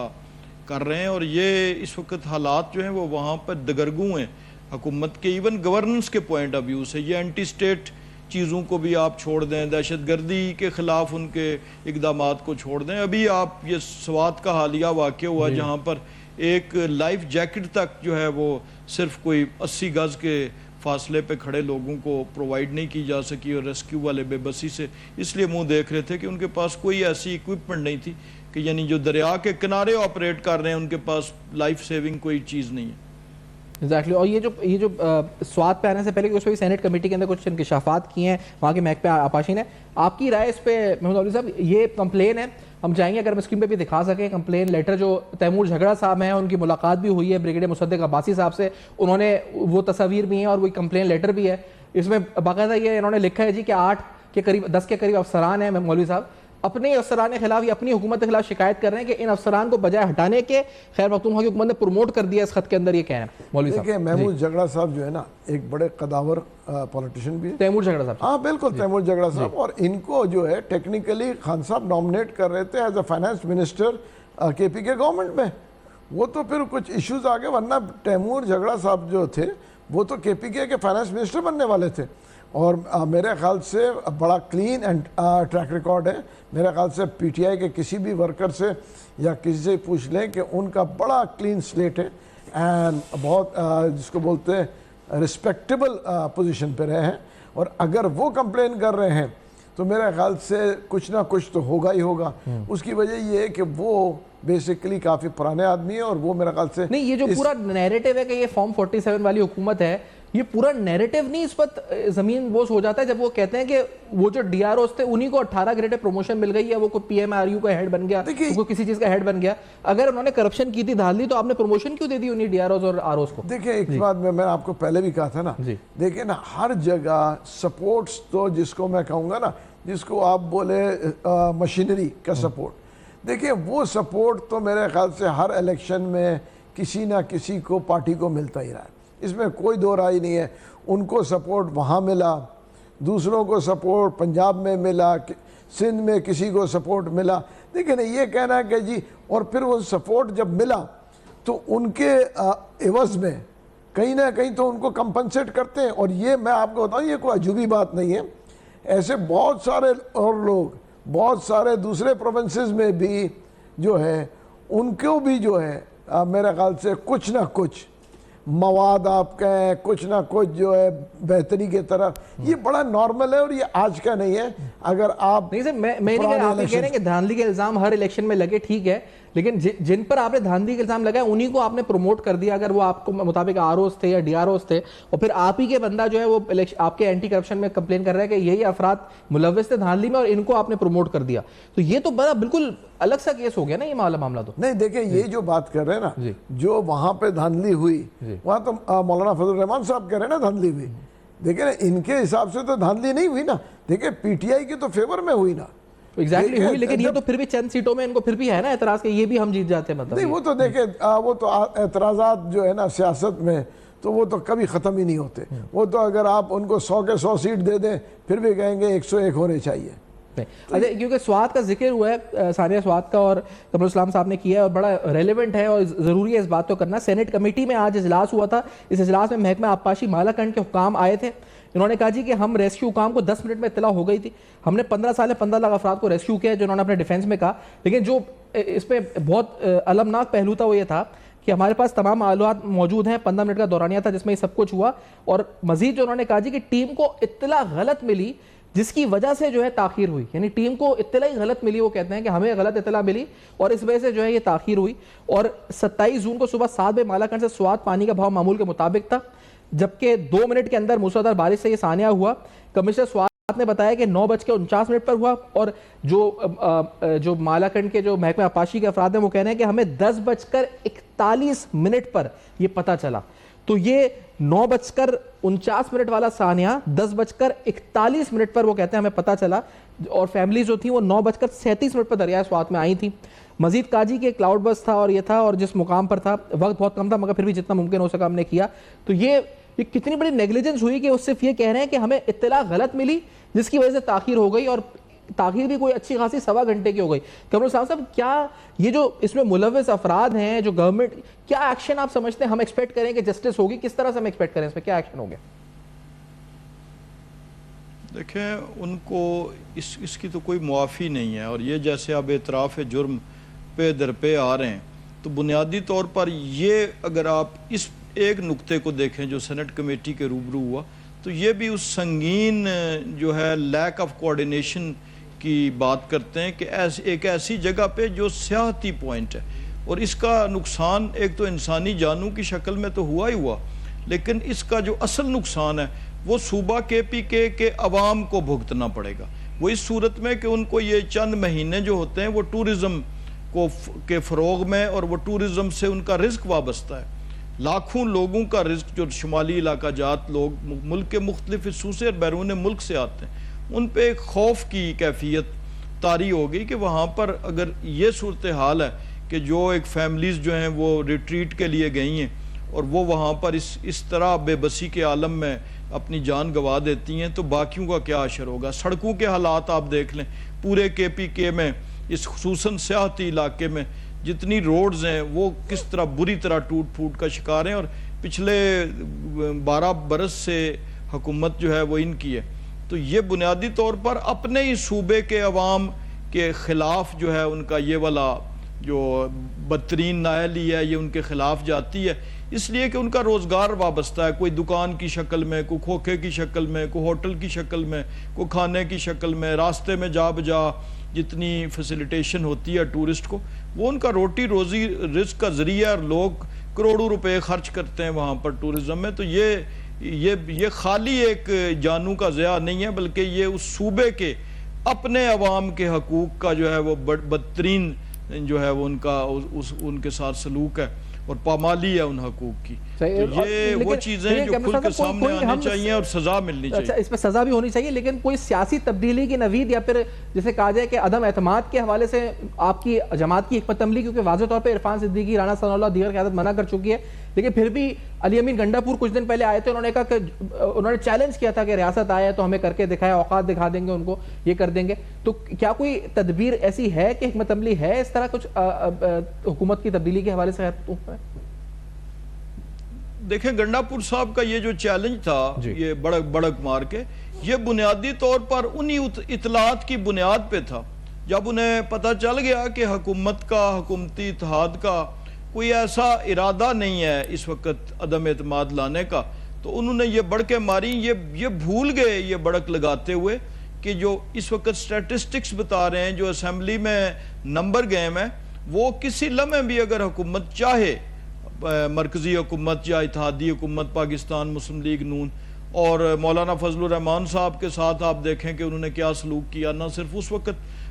کر رہے ہیں. اور یہ اس وقت حالات جو ہیں وہ وہاں پر دگرگوں ہیں حکومت کے، ایون گورننس کے پوائنٹ آف ویو سے. یہ اینٹی اسٹیٹ چیزوں کو بھی آپ چھوڑ دیں، دہشت گردی کے خلاف ان کے اقدامات کو چھوڑ دیں. ابھی آپ یہ سوات کا حالیہ واقعہ ہوا جہاں پر ایک لائف جیکٹ تک جو ہے وہ صرف کوئی 80 گز کے فاصلے پہ کھڑے لوگوں کو پرووائڈ نہیں کی جا سکی، اور ریسکیو والے بے بسی سے اس لیے منہ دیکھ رہے تھے کہ ان کے پاس کوئی ایسی اکوپمنٹ نہیں تھی کہ یعنی جو دریا کے کنارے آپریٹ کر رہے ہیں ان کے پاس لائف سیونگ کوئی چیز نہیں ہے. ایگزیکٹلی. اور یہ جو سوات پہ آنے سے پہلے اس پہ بھی سینٹ کمیٹی کے اندر کچھ انکشافات کیے ہیں وہاں کے محکمہ آپاشی نے. آپ کی رائے اس پہ محمود عبدالعزیز صاحب؟ یہ کمپلین ہے، ہم چاہیں گے اگر ہم اسکرین پہ بھی دکھا سکیں کمپلین لیٹر جو تیمور جھگڑا صاحب ہیں ان کی ملاقات بھی ہوئی ہے بریگیڈیئر مصدق عباسی صاحب سے، انہوں نے وہ تصاویر بھی ہیں اور وہ کمپلین لیٹر بھی ہے. اس میں باقاعدہ یہ انہوں نے لکھا ہے جی کہ 8 کے قریب 10 کے قریب افسران ہیں مولوی صاحب اپنے افسران کے خلاف یا اپنی حکومت کے خلاف شکایت کر رہے ہیں کہ ان افسران کو بجائے ہٹانے کے خیر پختونخوا کی حکومت نے پروموٹ کر دیا. اس خط کے اندر یہ کہنا ہے مولوی صاحب. دیکھیں محمود جھگڑا صاحب جو ہے نا ایک بڑے قداور پولیٹیشین بھی ہے. تیمور جھگڑا صاحب. ہاں بالکل تیمور جھگڑا صاحب. اور ان کو جو ہے ٹیکنیکلی خان صاحب نامنیٹ کر رہے تھے ایز اے فائنانس منسٹر کے پی کے گورنمنٹ میں. وہ تو پھر کچھ ایشوز آگے، ورنہ تیمور جھگڑا صاحب جو تھے وہ تو کے پی کے فائنانس منسٹر بننے والے تھے. اور میرے خیال سے بڑا کلین اینڈ ٹریک ریکارڈ ہے. میرے خیال سے پی ٹی آئی کے کسی بھی ورکر سے یا کسی سے پوچھ لیں کہ ان کا بڑا کلین سلیٹ ہے اینڈ بہت جس کو بولتے ہیں رسپیکٹیبل پوزیشن پہ رہے ہیں. اور اگر وہ کمپلین کر رہے ہیں تو میرے خیال سے کچھ نہ کچھ تو ہوگا ہی ہوگا. اس کی وجہ یہ ہے کہ وہ بیسیکلی کافی پرانے آدمی ہیں، اور وہ میرے خیال سے نہیں، یہ جو پورا نیریٹو ہے کہ یہ فارم 47 والی حکومت ہے، یہ پورا نیریٹو نہیں اس وقت زمین بوس ہو جاتا ہے جب وہ کہتے ہیں کہ وہ جو ڈی آر اوز تھے انہی کو 18 گریڈ پروموشن مل گئی ہے، وہ کوئی پی ایم آر یو کا ہیڈ بن گیا، کوئی کسی چیز کا ہیڈ بن گیا. اگر انہوں نے کرپشن کی تھی دھاندلی تو آپ نے پروموشن کیوں دے دی انہی ڈی آر اوز اور آر اوز کو؟ دیکھیں ایک بات میں آپ کو پہلے بھی کہا تھا نا، دیکھیں نا ہر جگہ سپورٹس تو جس کو میں کہوں گا نا، جس کو آپ بولے مشینری کا سپورٹ، دیکھیں وہ سپورٹ تو میرے خیال سے ہر الیکشن میں کسی نہ کسی کو پارٹی کو ملتا ہی رہا ہے. اس میں کوئی دو رائے نہیں ہے. ان کو سپورٹ وہاں ملا، دوسروں کو سپورٹ پنجاب میں ملا، سندھ میں کسی کو سپورٹ ملا. دیکھیں نا یہ کہنا ہے کہ جی، اور پھر وہ سپورٹ جب ملا تو ان کے عوض میں کہیں نہ کہیں تو ان کو کمپنسیٹ کرتے ہیں. اور یہ میں آپ کو بتاؤں یہ کوئی عجوبی بات نہیں ہے. ایسے بہت سارے اور لوگ بہت سارے دوسرے پروونسز میں بھی جو ہے ان کو بھی جو ہے میرے خیال سے کچھ نہ کچھ مواد آپ کہیں، کچھ نہ کچھ جو ہے بہتری کی طرف، یہ بڑا نارمل ہے. اور یہ آج کا نہیں ہے. اگر آپ نہیں سر میں نہیں کہہ رہا، آپ یہ کہہ رہے ہیں کہ دھاندلی کے الزام ہر الیکشن میں لگے، ٹھیک ہے، لیکن جن پر آپ نے دھاندلی کے الزام لگائے انہی کو آپ نے پروموٹ کر دیا. اگر وہ آپ کو مطابق آر اوز تھے یا ڈی آر اوز تھے، اور پھر آپ ہی کے بندہ جو ہے وہ آپ کے اینٹی کرپشن میں کمپلین کر رہا ہے کہ یہی افراد ملوث تھے دھاندلی میں اور ان کو آپ نے پروموٹ کر دیا، تو یہ تو بڑا بالکل الگ سا کیس ہو گیا نا یہ معاملہ. تو نہیں دیکھیں یہ جو بات کر رہے ہیں نا، جو وہاں پہ دھاندلی ہوئی وہاں تو مولانا فضل الرحمان صاحب کہہ رہے ہیں نا دھاندلی ہوئی. دیکھیں ان کے حساب سے تو دھاندلی نہیں ہوئی نا. دیکھیں پی ٹی آئی کی تو فیور میں ہوئی نا، ایگزیکٹلی ہوئی، لیکن یہ تو پھر بھی چند سیٹوں میں ان کو پھر بھی ہے نا اعتراض کہ یہ بھی ہم جیت جاتے ہیں. مطلب نہیں وہ تو دیکھیں وہ تو اعتراضات جو ہے نا سیاست میں تو وہ تو کبھی ختم ہی نہیں ہوتے. وہ تو اگر آپ ان کو 100 کے 100 سیٹ دے دیں پھر بھی کہیں گے 101 ہونے چاہیے. کیونکہ سوات کا ذکر ہوا ہے، ثانیہ سوات کا، اور قمر الاسلام صاحب نے کیا ہے اور بڑا ریلیونٹ ہے اور ضروری ہے اس بات کو کرنا. سینٹ کمیٹی میں آج اجلاس ہوا تھا. اس اجلاس میں محکمہ آبپاشی مالاکنڈ کے حکام آئے تھے. انہوں نے کہا جی کہ ہم ریسکیو حکام کو 10 منٹ میں اطلاع ہو گئی تھی، ہم نے 15 سال میں 15 لاکھ افراد کو ریسکیو کیا جو انہوں نے اپنے ڈیفینس میں کہا. لیکن جو اس پہ بہت المناک پہلو تھا وہ یہ تھا کہ ہمارے پاس تمام معلومات موجود ہیں. 15 منٹ کا دورانیہ تھا جس میں یہ سب کچھ ہوا. اور مزید جو انہوں نے کہا جی کہ ٹیم کو اطلاع غلط ملی جس کی وجہ سے جو ہے تاخیر ہوئی. یعنی ٹیم کو اطلاع غلط ملی, وہ کہتے ہیں کہ ہمیں غلط اطلاع ملی اور اس وجہ سے جو ہے یہ تاخیر ہوئی. اور 27 جون کو صبح 7 بجے مالاکنڈ سے سوات پانی کا بہاؤ معمول کے مطابق تھا, جبکہ 2 منٹ کے اندر موسلادھار بارش سے یہ ثانیہ ہوا. کمشنر سوات نے بتایا کہ 9:49 پر ہوا, اور جو مالاکنڈ کے جو محکمہ آبپاشی کے افراد ہیں وہ کہہ رہے ہیں کہ ہمیں 10:41 پر یہ پتہ چلا. تو یہ 9:49 والا ثانیہ 10:41 پر وہ کہتے ہیں ہمیں پتہ چلا, اور فیملیز جو تھیں وہ 9:37 پر دریائے سوات میں آئی تھیں. مزید کاجی کے کلاؤڈ بس تھا اور یہ تھا, اور جس مقام پر تھا وقت بہت کم تھا مگر پھر بھی جتنا ممکن ہو سکا ہم نے کیا. تو یہ کتنی بڑی نیگلیجنس ہوئی کہ وہ صرف یہ کہہ رہے ہیں کہ ہمیں اطلاع غلط ملی جس کی وجہ سے تاخیر ہو گئی, اور تاخیر بھی کوئی اچھی خاصی 1.25 گھنٹے کی ہو گئی. کمرو صاحب, کیا یہ جو اس میں ملوث افراد ہیں, جو گورنمنٹ, کیا ایکشن آپ سمجھتے ہیں ہم ایکسپیکٹ کریں کہ جسٹس ہوگی, کس طرح سے ہم ایکسپیکٹ کریں, اس میں کیا ایکشن ہو گیا؟ دیکھیں, ان کو اس کی تو کوئی معافی نہیں ہے, اور یہ جیسے اب اعتراف جرم پہ در پہ آ رہے ہیں, تو بنیادی طور پر یہ اگر آپ اس ایک نقطے کو دیکھیں جو سینٹ کمیٹی کے روبرو ہوا, تو یہ بھی اس سنگین جو ہے لیک آف کوارڈینیشن کی بات کرتے ہیں کہ ایک ایسی جگہ پہ جو سیاحتی پوائنٹ ہے, اور اس کا نقصان ایک تو انسانی جانوں کی شکل میں تو ہوا ہی ہوا, لیکن اس کا جو اصل نقصان ہے وہ صوبہ KPK کے عوام کو بھگتنا پڑے گا. وہ اس صورت میں کہ ان کو یہ چند مہینے جو ہوتے ہیں وہ ٹورزم کے فروغ میں, اور وہ ٹورزم سے ان کا رزق وابستہ ہے. لاکھوں لوگوں کا رزق جو شمالی علاقہ جات لوگ ملک کے مختلف حصوں سے اور بیرون ملک سے آتے ہیں, ان پہ ایک خوف کی کیفیت طاری ہو گئی کہ وہاں پر اگر یہ صورتحال ہے کہ جو ایک فیملیز جو ہیں وہ ریٹریٹ کے لیے گئی ہیں اور وہ وہاں پر اس طرح بے بسی کے عالم میں اپنی جان گوا دیتی ہیں, تو باقیوں کا کیا اثر ہوگا. سڑکوں کے حالات آپ دیکھ لیں, پورے KPK میں, اس خصوصاً سیاحتی علاقے میں جتنی روڈز ہیں وہ کس طرح بری طرح ٹوٹ پھوٹ کا شکار ہیں, اور پچھلے 12 برس سے حکومت جو ہے وہ ان کی ہے. تو یہ بنیادی طور پر اپنے ہی صوبے کے عوام کے خلاف جو ہے ان کا یہ والا جو بدترین نااہلی ہے یہ ان کے خلاف جاتی ہے, اس لیے کہ ان کا روزگار وابستہ ہے, کوئی دکان کی شکل میں, کوئی کھوکھے کی شکل میں, کوئی ہوٹل کی شکل میں, کوئی کھانے کی شکل میں, راستے میں جا بجا جتنی فیسیلیٹیشن ہوتی ہے ٹورسٹ کو, وہ ان کا روٹی روزی رزق کا ذریعہ, اور لوگ کروڑوں روپے خرچ کرتے ہیں وہاں پر ٹورزم میں. تو یہ خالی ایک جانوں کا ضیاع نہیں ہے, بلکہ یہ اس صوبے کے اپنے عوام کے حقوق کا جو ہے وہ بدترین جو ہے وہ ان کے ساتھ سلوک ہے, اور پامالی ہے ان حقوق کی. تو یہ وہ چیزیں جو کھل کے سامنے آنے چاہیے اور سزا ملنی چاہیے. اس پہ سزا بھی ہونی چاہیے, لیکن کوئی سیاسی تبدیلی کی نوید, یا پھر جسے کہا جائے کہ عدم اعتماد کے حوالے سے آپ کی جماعت کی حکمت عملی, کیونکہ واضح طور پہ عرفان صدیقی, رانا ثناء اللہ دیگر قیادت منع کر چکی ہے, لیکن پھر بھی علی امین گنڈا پور کچھ دن پہلے آئے تھے, انہوں نے کہا کہ انہوں نے چیلنج کیا تھا کہ ریاست آئے تو ہمیں کر کے دکھائے, اوقات دکھا دیں گے ان کو, یہ کر دیں گے. تو کیا کوئی تدبیر ایسی ہے کہ حکمت عملی ہے اس طرح کچھ حکومت کی تبدیلی کے حوالے سے؟ دیکھیں, گنڈا پور صاحب کا یہ جو چیلنج تھا یہ بڑک مار کے, یہ بنیادی طور پر انہی اطلاعات کی بنیاد پہ تھا. جب انہیں پتہ چل گیا کہ حکومت کا, حکومتی اتحاد کا کوئی ایسا ارادہ نہیں ہے اس وقت عدم اعتماد لانے کا, تو انہوں نے یہ بڑکیں ماری. یہ بھول گئے یہ بڑک لگاتے ہوئے کہ جو اس وقت سٹیٹسٹکس بتا رہے ہیں, جو اسمبلی میں نمبر گیم ہے, وہ کسی لمحے بھی اگر حکومت چاہے, مرکزی حکومت یا اتحادی حکومت پاکستان مسلم لیگ نون, اور مولانا فضل الرحمان صاحب کے ساتھ آپ دیکھیں کہ انہوں نے کیا سلوک کیا, نہ صرف اس وقت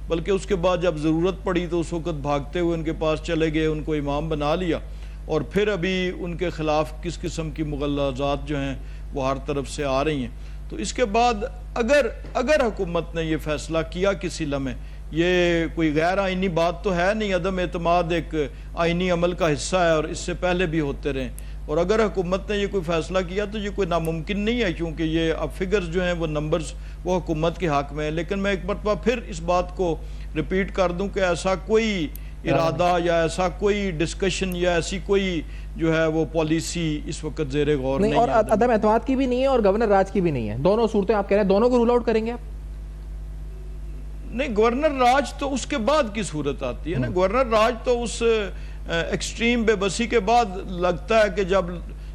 بلکہ اس کے بعد جب ضرورت پڑی تو اس وقت بھاگتے ہوئے ان کے پاس چلے گئے, ان کو امام بنا لیا, اور پھر ابھی ان کے خلاف کس قسم کی مغالطات جو ہیں وہ ہر طرف سے آ رہی ہیں. تو اس کے بعد اگر حکومت نے یہ فیصلہ کیا کسی لمحے, یہ کوئی غیر آئینی بات تو ہے نہیں, عدم اعتماد ایک آئینی عمل کا حصہ ہے اور اس سے پہلے بھی ہوتے رہے, اور اگر حکومت نے یہ کوئی فیصلہ کیا تو یہ کوئی ناممکن نہیں ہے, کیونکہ یہ اب فگرز جو ہیں وہ نمبرز وہ حکومت کے حق میں ہیں. لیکن میں ایک مرتبہ پھر اس بات کو ریپیٹ کر دوں کہ ایسا کوئی ارادہ یا ایسا کوئی ڈسکشن یا ایسی کوئی جو ہے وہ پالیسی اس وقت زیر غور نہیں ہے, اور عدم اعتماد کی بھی نہیں ہے اور گورنر راج کی بھی نہیں ہے. دونوں صورتیں آپ کہہ رہے ہیں, دونوں کو رول آؤٹ کریں گے آپ؟ نہیں, گورنر راج تو اس کے بعد کی صورت آتی ہے نا. گورنر راج تو اس ایکسٹریم بے بسی کے بعد لگتا ہے کہ جب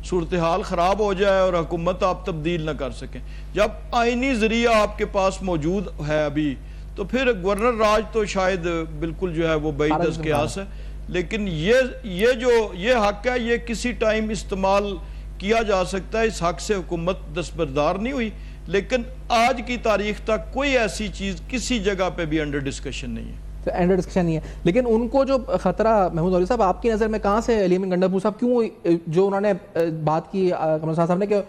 صورتحال خراب ہو جائے اور حکومت آپ تبدیل نہ کر سکیں. جب آئینی ذریعہ آپ کے پاس موجود ہے ابھی تو پھر گورنر راج تو شاید بالکل جو ہے وہ بعید از قیاس ہے. لیکن یہ حق ہے, یہ کسی ٹائم استعمال کیا جا سکتا ہے. اس حق سے حکومت دستبردار نہیں ہوئی, لیکن آج کی تاریخ تک کوئی ایسی چیز کسی جگہ پہ بھی انڈر ڈسکشن نہیں ہے. انڈر ڈسکشن نہیں ہے. لیکن ان کو جو خطرہ, محمود علی صاحب آپ کی نظر میں کہاں سے, علی امین گنڈاپور صاحب کیوں جو انہوں نے بات کی کمر صاحب نے کہ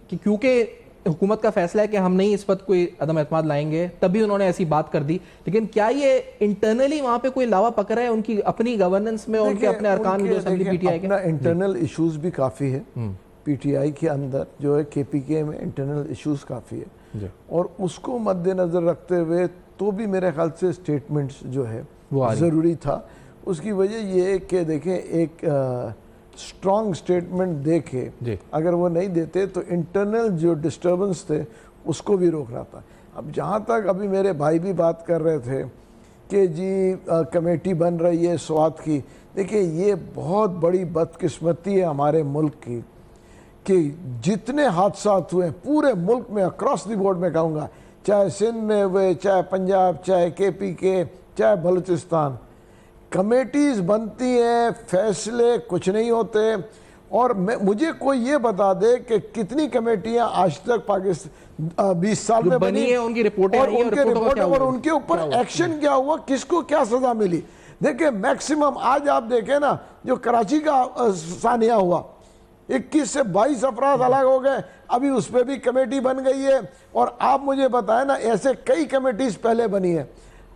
کیونکہ حکومت کا فیصلہ ہے کہ ہم نہیں اس وقت کوئی عدم اعتماد لائیں گے, تبھی انہوں نے ایسی بات کر دی. لیکن کیا یہ انٹرنلی وہاں پہ کوئی لاوا پکڑا ہے ان کی اپنی گورننس میں, ان کے اپنے ارکان جو اسمبلی پی ٹی آئی کے؟ اپنا انٹرنل ایشوز بھی کافی ہے پی ٹی آئی کے اندر, جو ہے کے پی کے میں انٹرنل ایشوز کافی ہے, اور اس کو مد نظر رکھتے ہوئے تو بھی میرے خیال سے اسٹیٹمنٹس جو ہے ضروری تھا. اس کی وجہ یہ ہے کہ دیکھیں ایک اسٹرانگ اسٹیٹمنٹ دے کے اگر وہ نہیں دیتے تو انٹرنل جو ڈسٹربنس تھے اس کو بھی روکنا تھا. اب جہاں تک ابھی میرے بھائی بھی بات کر رہے تھے کہ جی کمیٹی بن رہی ہے سوات کی, دیکھیں یہ بہت بڑی بدقسمتی ہے ہمارے ملک کی کہ جتنے حادثات ہوئے پورے ملک میں اکراس دی بورڈ میں کہوں گا, چاہے سندھ میں ہوئے, چاہے پنجاب, چاہے کے پی کے, چاہے بلوچستان, کمیٹیز بنتی ہیں, فیصلے کچھ نہیں ہوتے. اور مجھے کوئی یہ بتا دے کہ کتنی کمیٹیاں آج تک پاکستان 20 سال میں بنی ہیں, ان کی رپورٹیں اور ان کے اوپر ایکشن کیا ہوا, کس کو کیا سزا ملی. دیکھیں میکسیمم آج آپ دیکھیں نا جو کراچی کا ثانیہ ہوا, 21 سے 22 افراد الگ ہو گئے, ابھی اس پہ بھی کمیٹی بن گئی ہے. اور آپ مجھے بتائیں نا ایسے کئی کمیٹیز پہلے بنی ہیں,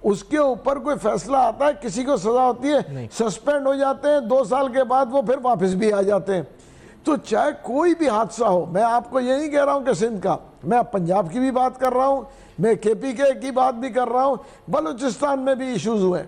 اس کے اوپر کوئی فیصلہ آتا ہے, کسی کو سزا ہوتی ہے, سسپینڈ ہو جاتے ہیں, 2 سال کے بعد وہ پھر واپس بھی آ جاتے ہیں. تو چاہے کوئی بھی حادثہ ہو, میں آپ کو یہ نہیں کہہ رہا ہوں کہ سندھ کا, میں پنجاب کی بھی بات کر رہا ہوں, میں کے پی کے کی بات بھی کر رہا ہوں, بلوچستان میں بھی ایشوز ہوئے.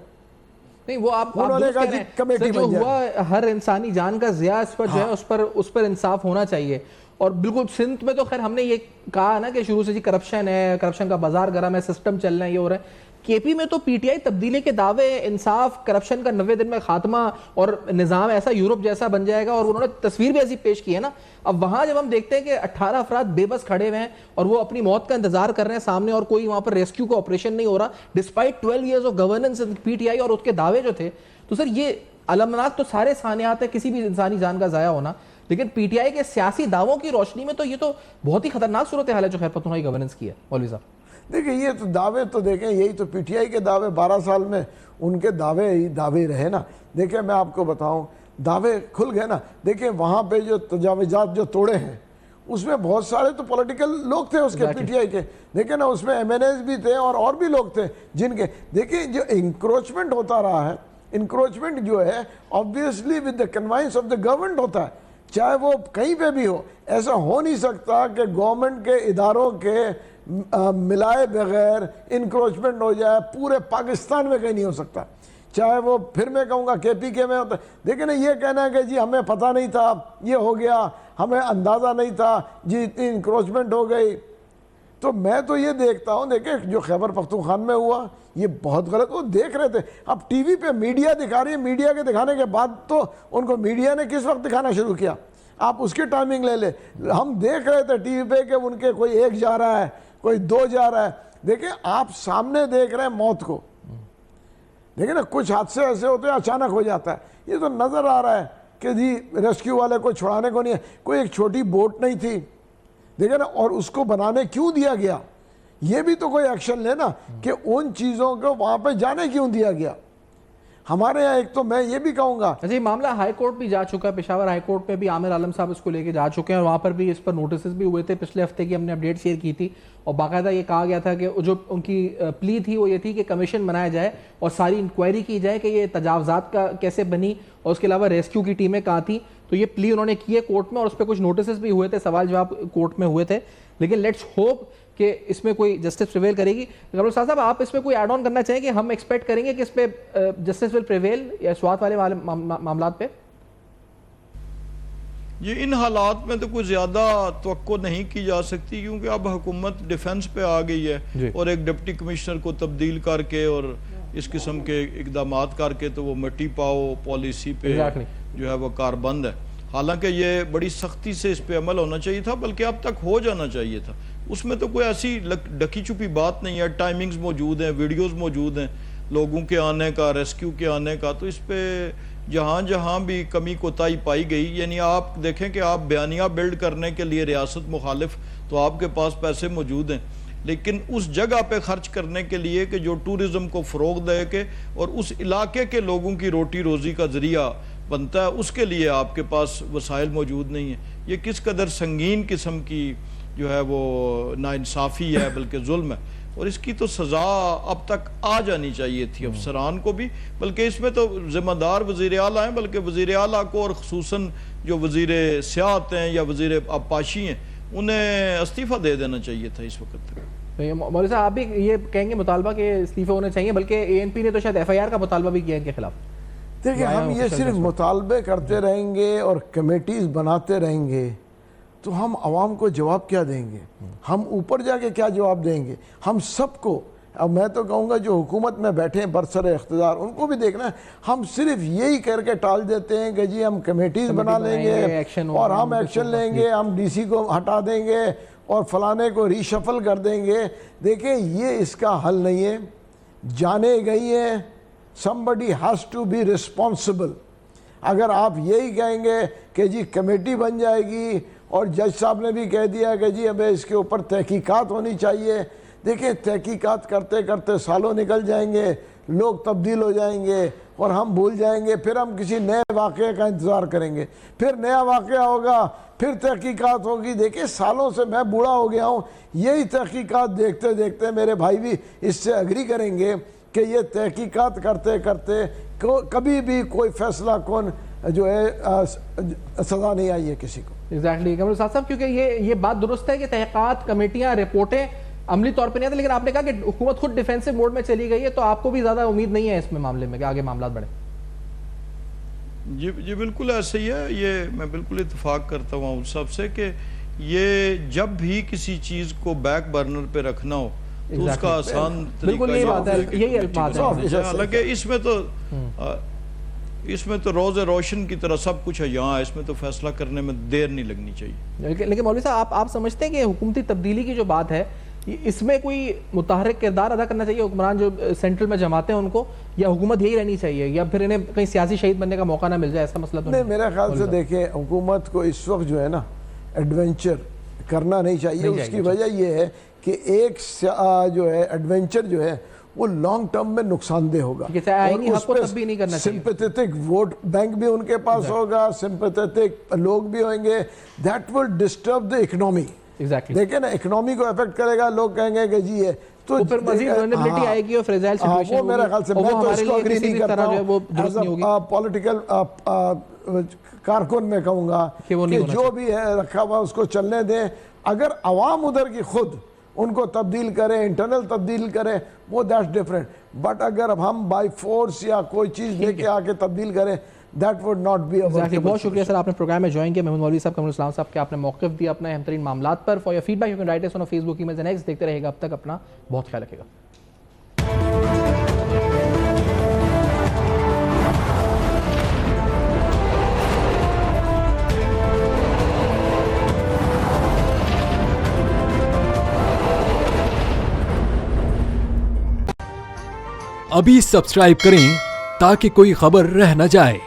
نہیں وہ آپ جو ہوا, ہر انسانی جان کا ضیاع اس پر جو ہے اس پر انصاف ہونا چاہیے. اور بالکل سندھ میں تو خیر ہم نے یہ کہا نا کہ شروع سے جی کرپشن ہے, کرپشن کا بازار گرم ہے, سسٹم چل رہا ہے, یہ ہو رہا ہے. کے پی میں تو پی ٹی آئی تبدیلی کے دعوے, انصاف, کرپشن کا 90 دن میں خاتمہ اور نظام ایسا یورپ جیسا بن جائے گا, اور انہوں نے تصویر بھی ایسی پیش کی ہے نا. اب وہاں جب ہم دیکھتے ہیں کہ 18 افراد بے بس کھڑے ہوئے ہیں اور وہ اپنی موت کا انتظار کر رہے ہیں سامنے, اور کوئی وہاں پر ریسکیو کا آپریشن نہیں ہو رہا despite 12 years of governance P T آئی اور اس کے دعوے جو تھے. تو سر یہ علمناک تو سارے ثانیات ہیں کسی بھی انسانی جان کا ضائع ہونا, لیکن پی ٹی آئی کے سیاسی دعووں کی روشنی میں تو یہ تو بہت ہی خطرناک صورتحال ہے جو خیر پختونخوا کی گورننس کی ہے. مولوی صاحب دیکھیں یہ تو دعوے تو دیکھیں, یہی تو پی ٹی آئی کے دعوے 12 سال میں ان کے دعوے رہے نا. دیکھیں میں آپ کو بتاؤں, دعوے کھل گئے نا. دیکھیں وہاں پہ جو تجاوزات جو توڑے ہیں اس میں بہت سارے تو پولیٹیکل لوگ تھے اس کے پی ٹی آئی کے, دیکھیں نا اس میں ایم این ایز بھی تھے اور بھی لوگ تھے جن کے, دیکھیں جو انکروچمنٹ ہوتا رہا ہے, انکروچمنٹ جو ہے obviously with the conveyance of the government ہوتا ہے, چاہے وہ کہیں پہ بھی ہو. ایسا ہو نہیں سکتا کہ گورنمنٹ کے اداروں کے ملائے بغیر انکروچمنٹ ہو جائے, پورے پاکستان میں کہیں نہیں ہو سکتا. چاہے وہ پھر میں کہوں گا کے پی کے میں ہوتا ہے. دیکھیں نا یہ کہنا ہے کہ جی ہمیں پتہ نہیں تھا, یہ ہو گیا, ہمیں اندازہ نہیں تھا, جی اتنی انکروچمنٹ ہو گئی. تو میں تو یہ دیکھتا ہوں, دیکھیں جو خیبر پختونخوا میں ہوا یہ بہت غلط, وہ دیکھ رہے تھے. اب ٹی وی پہ میڈیا دکھا رہی ہے, میڈیا کے دکھانے کے بعد تو ان کو میڈیا نے کس وقت دکھانا شروع کیا, آپ اس کی ٹائمنگ لے لیں. ہم دیکھ رہے تھے ٹی وی پہ کہ ان کے کوئی 1 جا رہا ہے, کوئی 2 جا رہا ہے. دیکھیں آپ سامنے دیکھ رہے ہیں موت کو, دیکھیں نا کچھ حادثے ایسے ہوتے ہیں اچانک ہو جاتا ہے. یہ تو نظر آ رہا ہے کہ جی ریسکیو والے کو چھڑانے کو نہیں ہے, کوئی ایک چھوٹی بوٹ نہیں تھی, دیکھیں نا, اور اس کو بنانے کیوں دیا گیا, یہ بھی تو کوئی ایکشن لے نا کہ ان چیزوں کو وہاں پہ جانے کیوں دیا گیا. ہمارے یہاں ایک تو میں یہ بھی کہوں گا, اچھا یہ معاملہ ہائی کورٹ بھی جا چکا ہے, پشاور ہائی کورٹ میں بھی عامر عالم صاحب اس کو لے کے جا چکے ہیں, اور وہاں پر بھی اس پر نوٹسز بھی ہوئے تھے. پچھلے ہفتے کی ہم نے اپڈیٹ شیئر کی تھی, اور باقاعدہ یہ کہا گیا تھا کہ جو ان کی پلی تھی وہ یہ تھی کہ کمیشن بنایا جائے اور ساری انکوائری کی جائے کہ یہ تجاوزات کا کیسے بنی, اور اس کے علاوہ ریسکیو کی ٹیمیں کہاں تھیں. تو یہ پلی انہوں نے کی ہے کورٹ میں, اور اس پہ کچھ نوٹسز بھی ہوئے تھے, سوال جواب کورٹ میں ہوئے تھے. لیکن لیٹس ہوپ کہ اس میں کوئی جسٹس پریویل کرے گی. غبر صاحب آپ اس میں کوئی ایڈ آن کرنا چاہیں کہ ہم ایکسپیکٹ کریں گے کہ اس پہ جسٹس ول پریویل یا سوات والے معاملات پہ؟ یہ ان حالات میں تو کوئی زیادہ توقع نہیں کی جا سکتی, کیونکہ اب حکومت ڈیفنس پہ آ گئی ہے, اور ایک ڈپٹی کمشنر کو تبدیل کر کے اور اس قسم کے اقدامات کر کے تو وہ مٹی پاؤ پالیسی پہ جو ہے وہ کاربند ہے. حالانکہ یہ بڑی سختی سے اس پہ عمل ہونا چاہیے تھا، بلکہ اب تک ہو جانا چاہیے تھا. اس میں تو کوئی ایسی ڈکی چھپی بات نہیں ہے. ٹائمنگز موجود ہیں، ویڈیوز موجود ہیں لوگوں کے آنے کا، ریسکیو کے آنے کا. تو اس پہ جہاں جہاں بھی کمی کوتاہی پائی گئی، یعنی آپ دیکھیں کہ آپ بیانیہ بلڈ کرنے کے لیے ریاست مخالف، تو آپ کے پاس پیسے موجود ہیں، لیکن اس جگہ پہ خرچ کرنے کے لیے کہ جو ٹورزم کو فروغ دے کے اور اس علاقے کے لوگوں کی روٹی روزی کا ذریعہ بنتا ہے، اس کے لیے آپ کے پاس وسائل موجود نہیں ہیں. یہ کس قدر سنگین قسم کی جو ہے وہ ناانصافی ہے، بلکہ ظلم ہے. اور اس کی تو سزا اب تک آ جانی چاہیے تھی افسران کو بھی، بلکہ اس میں تو ذمہ دار وزیر اعلیٰ ہیں، بلکہ وزیر اعلیٰ کو اور خصوصاً جو وزیر سیاحت ہیں یا وزیر آبپاشی ہیں انہیں استعفیٰ دے دینا چاہیے تھا اس وقت تک. مولوی صاحب آپ بھی یہ کہیں گے مطالبہ کہ استعفے ہونے چاہیے، بلکہ اے این پی نے تو شاید ایف آئی آر کا مطالبہ بھی کیا ان کے خلاف. دیکھیں ہم یہ صرف مطالبے کرتے رہیں گے اور کمیٹیز بناتے رہیں گے تو ہم عوام کو جواب کیا دیں گے؟ ہم اوپر جا کے کیا جواب دیں گے؟ ہم سب کو، اب میں تو کہوں گا جو حکومت میں بیٹھے ہیں برسر اقتدار، ان کو بھی دیکھنا ہے. ہم صرف یہی کر کے ٹال دیتے ہیں کہ جی ہم کمیٹیز بنا لیں گے اور ہم ایکشن لیں گے، ہم ڈی سی کو ہٹا دیں گے اور فلانے کو ری شفل کر دیں گے. دیکھیں یہ اس کا حل نہیں ہے. جانے گئی ہیں، somebody has to be responsible. اگر آپ یہی کہیں گے کہ جی کمیٹی بن جائے گی اور جج صاحب نے بھی کہہ دیا کہ جی اب اس کے اوپر تحقیقات ہونی چاہیے، دیکھیں تحقیقات کرتے کرتے سالوں نکل جائیں گے، لوگ تبدیل ہو جائیں گے اور ہم بھول جائیں گے. پھر ہم کسی نئے واقعے کا انتظار کریں گے، پھر نیا واقعہ ہوگا، پھر تحقیقات ہوگی. دیکھیں سالوں سے میں بوڑھا ہو گیا ہوں، یہی تحقیقات دیکھتے دیکھتے میرے بھائی بھی اس سے اگری کریں گے کہ یہ تحقیقات کرتے کرتے کبھی بھی کوئی فیصلہ کون جو ہے سزا نہیں آئی ہے کسی کو. ایگزیکٹلی کمر صاحب، کیونکہ یہ بات درست ہے کہ تحقیقات، کمیٹیاں، رپورٹیں عملی طور پہ نہیں آتی، لیکن آپ نے کہا کہ حکومت خود ڈیفینسو موڈ میں چلی گئی ہے، تو آپ کو بھی زیادہ امید نہیں ہے اس میں معاملے میں کہ آگے معاملات بڑھیں. جی بالکل ایسے ہی ہے. یہ میں بالکل اتفاق کرتا ہوں ان سب سے کہ یہ جب بھی کسی چیز کو بیک برنر پہ رکھنا ہو تو اس کا آسان بالکل یہی بات ہے، یہی بات ہے. حالانکہ اس میں تو روز روشن کی طرح سب کچھ ہے یہاں، اس میں تو فیصلہ کرنے میں دیر نہیں لگنی چاہیے. لیکن مولوی صاحب آپ سمجھتے ہیں کہ حکومتی تبدیلی کی جو بات ہے اس میں کوئی متحرک کردار ادا کرنا چاہیے حکمران جو سینٹرل میں جماعتیں ہیں ان کو، یا حکومت یہی رہنی چاہیے، یا پھر انہیں کہیں سیاسی شہید بننے کا موقع نہ مل جائے؟ ایسا مسئلہ تو نہیں. میرے خیال سے دیکھیں حکومت کو اس وقت جو ہے نا ایڈونچر کرنا نہیں چاہیے. اس کی وجہ یہ ہے کہ ایک جو ہے ایڈونچر جو ہے وہ لانگ ٹرم میں نقصان دہ ہوگا، سمپیتھک ووٹ بینک بھی ان کے پاس ہوگا، سمپیتھک لوگ بھی ہوئیں گے. That will disturb the economy. دیکھیں نا اکنامی کو افیکٹ کرے گا، لوگ کہیں گے کہ جی یہ تو پھر مزید ولنریبلٹی آئے گی اور فریزائل سچویشن وہ میرے خیال سے میں تو اس کو اگری نہیں کرتا ہوں. پولیٹیکل کارکن میں کہوں گا کہ جو بھی ہے رکھا ہوا اس کو چلنے دیں. اگر عوام ادھر کی خود ان کو تبدیل کرے، انٹرنل تبدیل کرے، وہ دیٹس ڈیفرنٹ. بٹ اگر ہم بائی فورس یا کوئی چیز لے کے آ کے تبدیل کریں، دیٹ وڈ ناٹ بی. بہت شکریہ سر، آپ نے پروگرام میں جوائن کیا. محمود مولوی صاحب، کمر اسلام صاحب کے آپ نے موقف دیا اپنا اہم ترین معاملات پر. For your feedback you can write us on Facebook, email and X. دیکھتے رہے گا، اب تک اپنا بہت خیال رکھے گا. ابھی سبسکرائب کریں تاکہ کوئی خبر رہ نہ جائے.